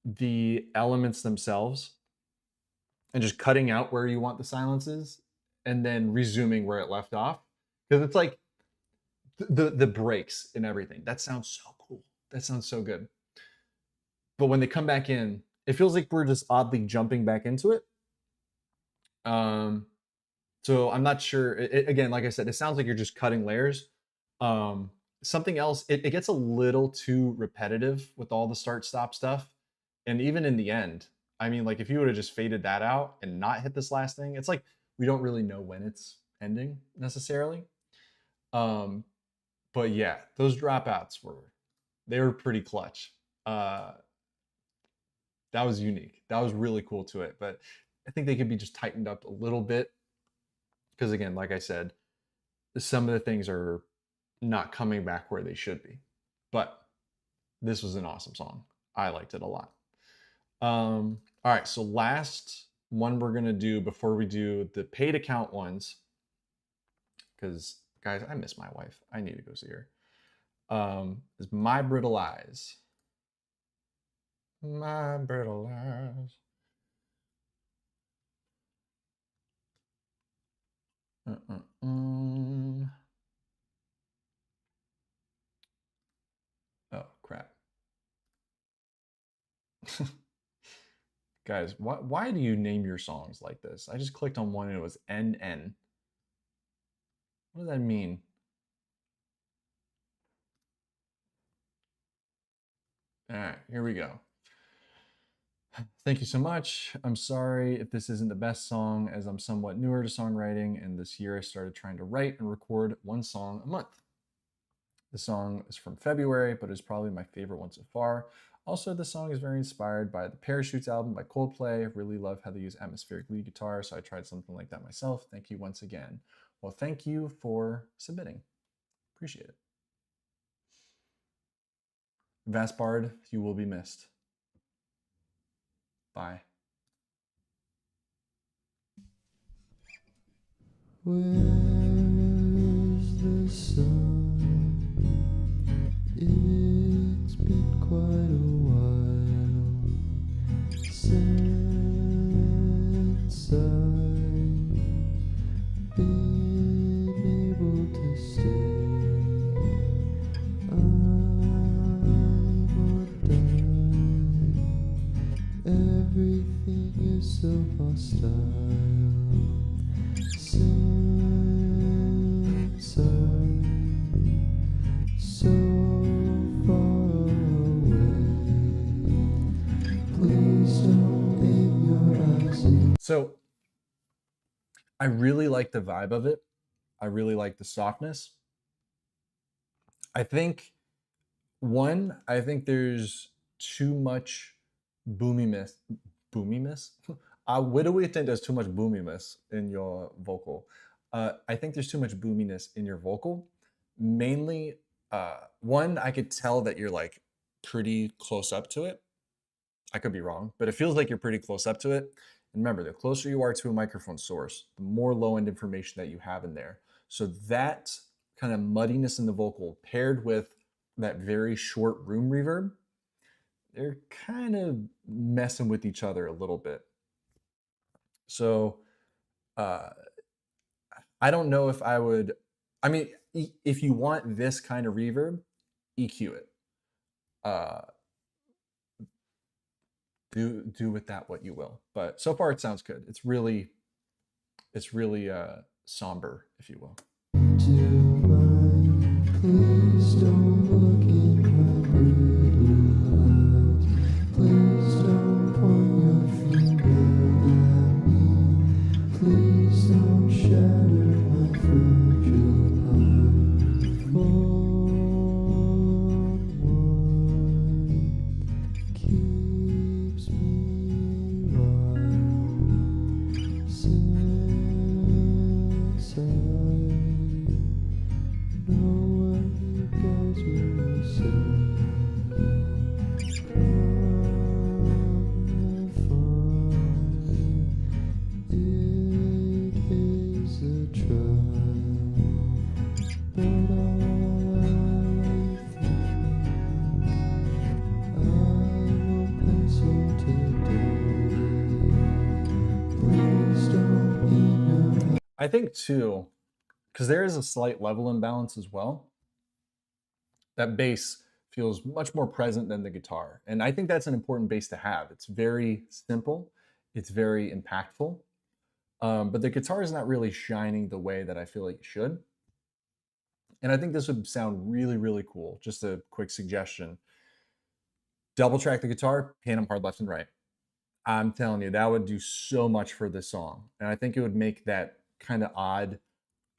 the elements themselves and just cutting out where you want the silences and then resuming where it left off, because it's like the breaks and everything. That sounds so cool. That sounds so good. But when they come back in, it feels like we're just oddly jumping back into it. So I'm not sure. Again, like I said, it sounds like you're just cutting layers. Something else, it gets a little too repetitive with all the start stop stuff. And even in the end, I mean, like if you would have just faded that out and not hit this last thing, it's like we don't really know when it's ending necessarily. But yeah, those dropouts were pretty clutch. That was unique. That was really cool to it. But I think they could be just tightened up a little bit. Because again, like I said, some of the things are not coming back where they should be. But this was an awesome song. I liked it a lot. All right, so last one we're gonna do before we do the paid account ones, because guys, I miss my wife. I need to go see her. Is My Brittle Eyes. My Brittle Eyes. Oh, crap. Guys, why do you name your songs like this? I just clicked on one and it was NN. What does that mean? All right, here we go. Thank you so much. I'm sorry if this isn't the best song, as I'm somewhat newer to songwriting, and this year I started trying to write and record one song a month. The song is from February, but is probably my favorite one so far. Also, the song is very inspired by the Parachutes album by Coldplay. I really love how they use atmospheric lead guitar, so I tried something like that myself. Thank you once again. Well, thank you for submitting. Appreciate it. Vaspard, you will be missed. Bye. Where's the sun? It's been quite a while since I've been able to stay. I'm undone. Everything is so hostile since I'm so far away. Please don't leave your eyes in. So I really like the vibe of it. I really like the softness. I think there's too much boominess. Where do we think there's too much boominess in your vocal? I think there's too much boominess in your vocal. Mainly, one, I could tell that you're like pretty close up to it. I could be wrong, but it feels like you're pretty close up to it. And remember, the closer you are to a microphone source, the more low-end information that you have in there. So that kind of muddiness in the vocal paired with that very short room reverb, they're kind of messing with each other a little bit. So I don't know if I would, I mean, if you want this kind of reverb, EQ it. Do with that what you will. But so far it sounds good. It's really somber, if you will. To mine, please don't look in my brittle eyes. Please don't point your finger at me. Please don't shatter my fragile heart. One keeps me wild since I know what you guys I think too, because there is a slight level imbalance as well. That bass feels much more present than the guitar. And I think that's an important bass to have. It's very simple, it's very impactful, but the guitar is not really shining the way that I feel like it should. And I think this would sound really, really cool. Just a quick suggestion. Double track the guitar, pan them hard left and right. I'm telling you, that would do so much for this song. And I think it would make that kind of odd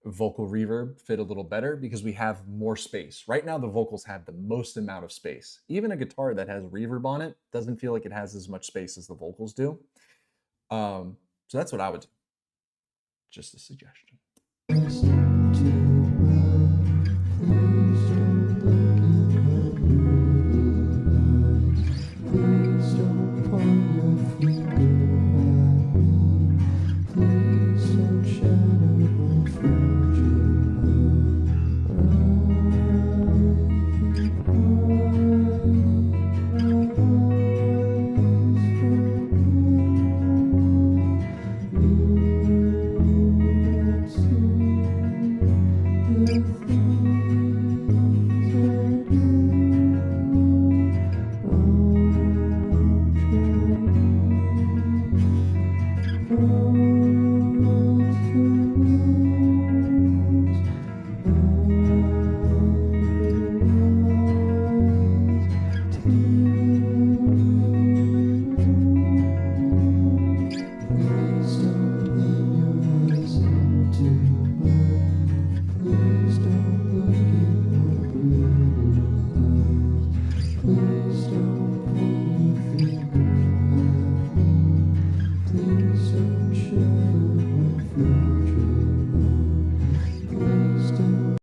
vocal reverb fit a little better because we have more space. Right now, the vocals have the most amount of space. Even a guitar that has reverb on it doesn't feel like it has as much space as the vocals do. So that's what I would do. Just a suggestion.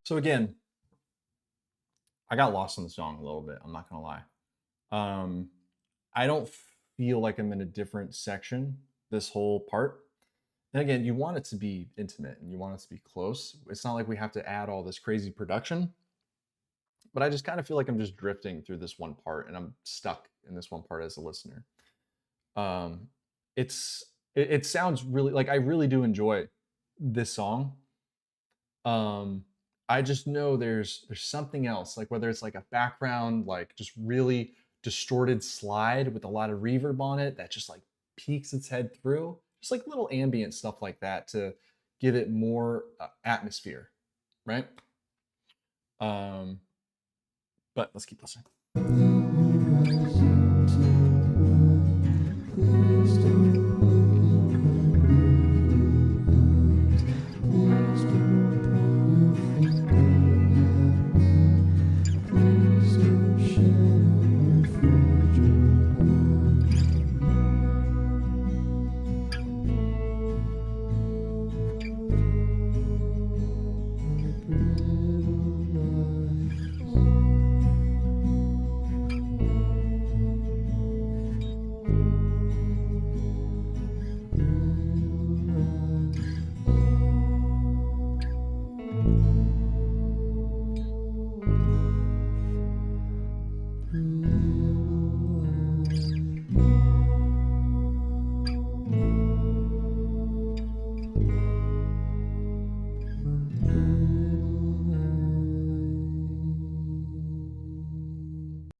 So again, I got lost in the song a little bit. I'm not gonna lie. I don't feel like I'm in a different section this whole part. And again, you want it to be intimate and you want it to be close. It's not like we have to add all this crazy production, but I just kind of feel like I'm just drifting through this one part and I'm stuck in this one part as a listener. It sounds really like I really do enjoy this song. I just know there's something else, like whether it's like a background, like just really distorted slide with a lot of reverb on it that just like peeks its head through, just like little ambient stuff like that to give it more atmosphere, right? But let's keep listening.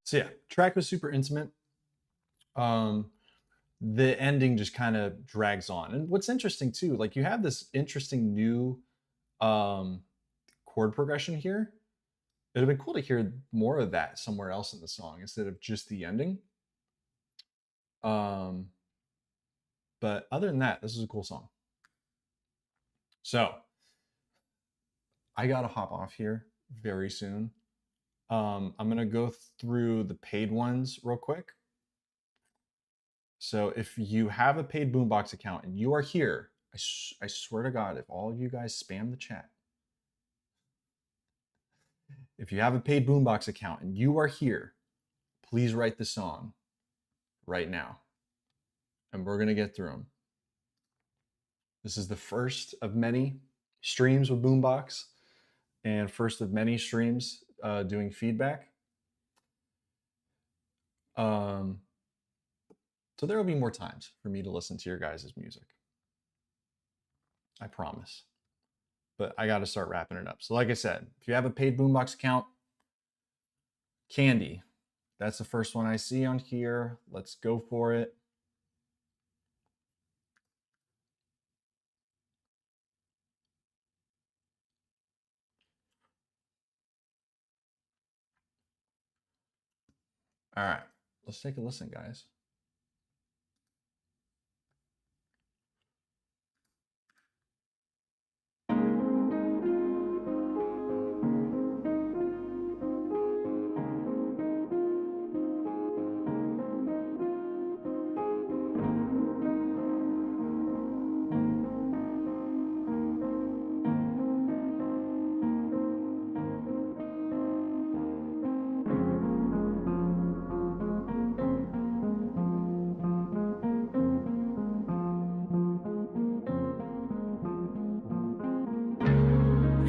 So yeah, track was super intimate. The ending just kind of drags on. And what's interesting too, like you have this interesting new chord progression here. It'd have been cool to hear more of that somewhere else in the song instead of just the ending. But other than that, this is a cool song. So I gotta hop off here very soon. I'm gonna go through the paid ones real quick. So if you have a paid Boombox account and you are here, I swear to God, if all of you guys spam the chat, if you have a paid Boombox account and you are here, please write the song right now. And we're gonna get through them. This is the first of many streams with Boombox and first of many streams doing feedback. So there will be more times for me to listen to your guys' music. I promise. but I got to start wrapping it up. So like I said, if you have a paid Boombox account, Candy, that's the first one I see on here. Let's go for it. All right, let's take a listen, guys.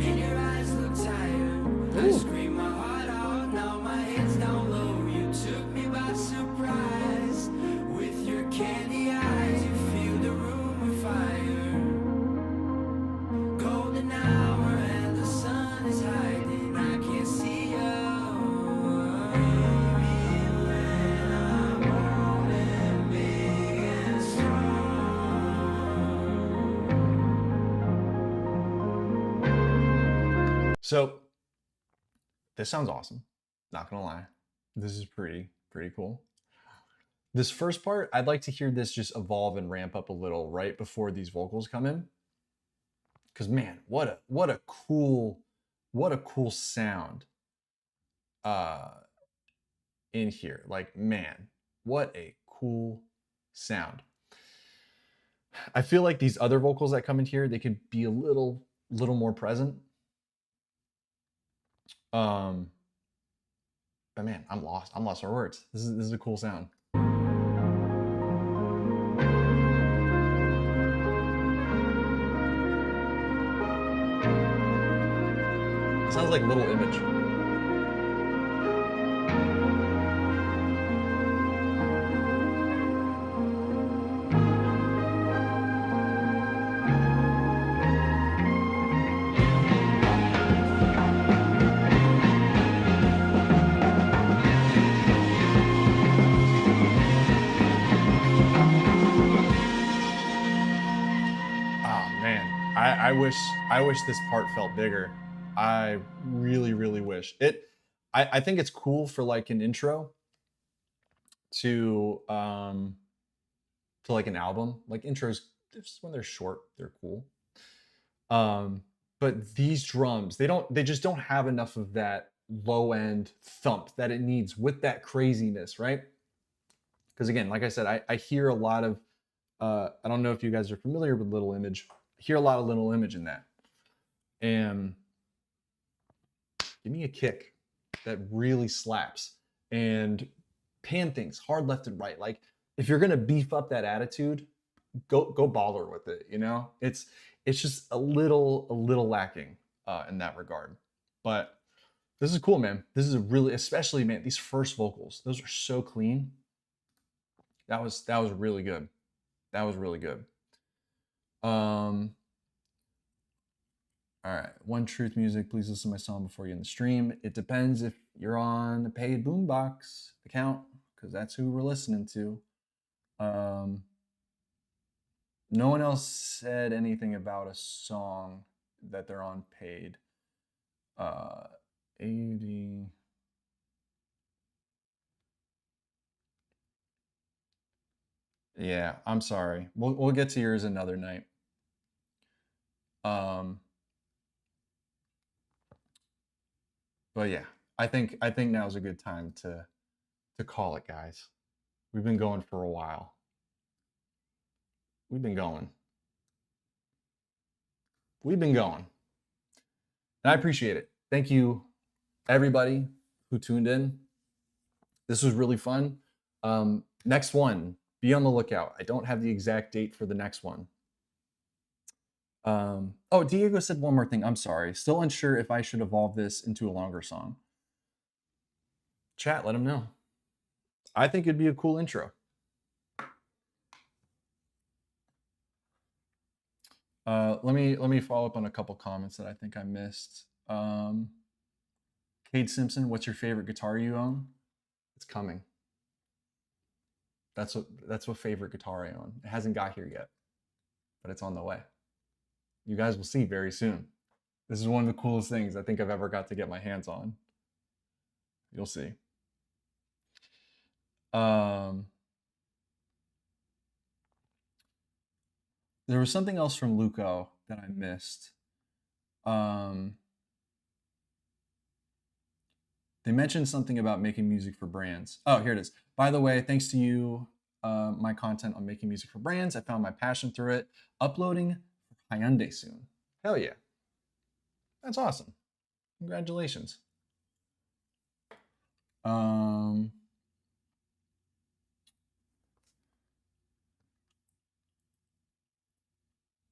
And your eyes look tired. I scream my heart out. Now my head's down low. You took me by surprise. With your candy eyes, you fill the room with fire. Golden hour and the sun is hiding. I can't see you. When I'm old and big and strong. So this sounds awesome. Not gonna lie. This is pretty cool. This first part, I'd like to hear this just evolve and ramp up a little right before these vocals come in. Cause man, what a cool sound in here. Like, man, what a cool sound. I feel like these other vocals that come in here, they could be a little more present. But man, I'm lost for words. This is a cool sound. Sounds like Little Image. I wish this part felt bigger. I really wish it. I think it's cool for like an intro to like an album. Like intros, just when they're short, they're cool. But these drums, they just don't have enough of that low end thump that it needs with that craziness, right? Because again, like I said, I hear a lot of I don't know if you guys are familiar with Little Image. I hear a lot of Little Image in that. And give me a kick that really slaps and pan things hard left and right. Like if you're gonna beef up that attitude, go baller with it. You know, it's just a little lacking in that regard. But this is cool, man. This is a really, especially man, these first vocals, those are so clean. That was really good. That was really good. All right, One Truth Music, please listen to my song before you end the stream. It depends if you're on the paid Boombox account, because that's who we're listening to. No one else said anything about a song that they're on paid. AUD. Yeah, I'm sorry. We'll get to yours another night. But yeah, I think now is a good time to call it, guys. We've been going for a while. We've been going. And I appreciate it. Thank you, everybody who tuned in. This was really fun. Next one, be on the lookout. I don't have the exact date for the next one. Oh, Diego said one more thing. I'm sorry. Still unsure if I should evolve this into a longer song. Chat, let him know. I think it'd be a cool intro. Let me follow up on a couple comments that I think I missed. Cade Simpson, what's your favorite guitar you own? It's coming. That's what favorite guitar I own. It hasn't got here yet, but it's on the way. You guys will see very soon. This is one of the coolest things I think I've ever got to get my hands on. You'll see. There was something else from Luco that I missed. They mentioned something about making music for brands. Oh, here it is. By the way, thanks to you, my content on making music for brands, I found my passion through it. Uploading for Hyundai soon. Hell yeah. That's awesome. Congratulations.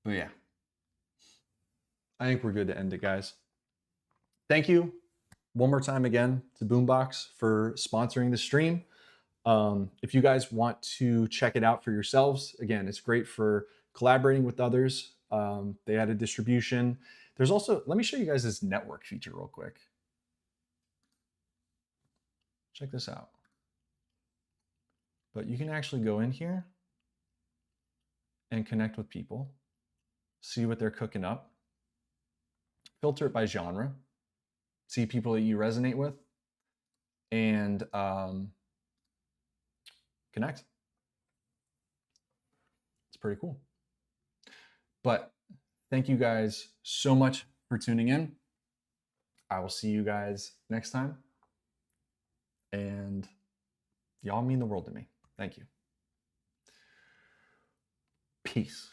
But yeah, I think we're good to end it, guys. Thank you one more time again to Boombox for sponsoring the stream. If you guys want to check it out for yourselves, again, it's great for collaborating with others. They added distribution. There's also, let me show you guys this network feature real quick. Check this out. But you can actually go in here and connect with people, see what they're cooking up, filter it by genre, see people that you resonate with, and connect. It's pretty cool. But thank you guys so much for tuning in. I will see you guys next time. And y'all mean the world to me. Thank you. Peace.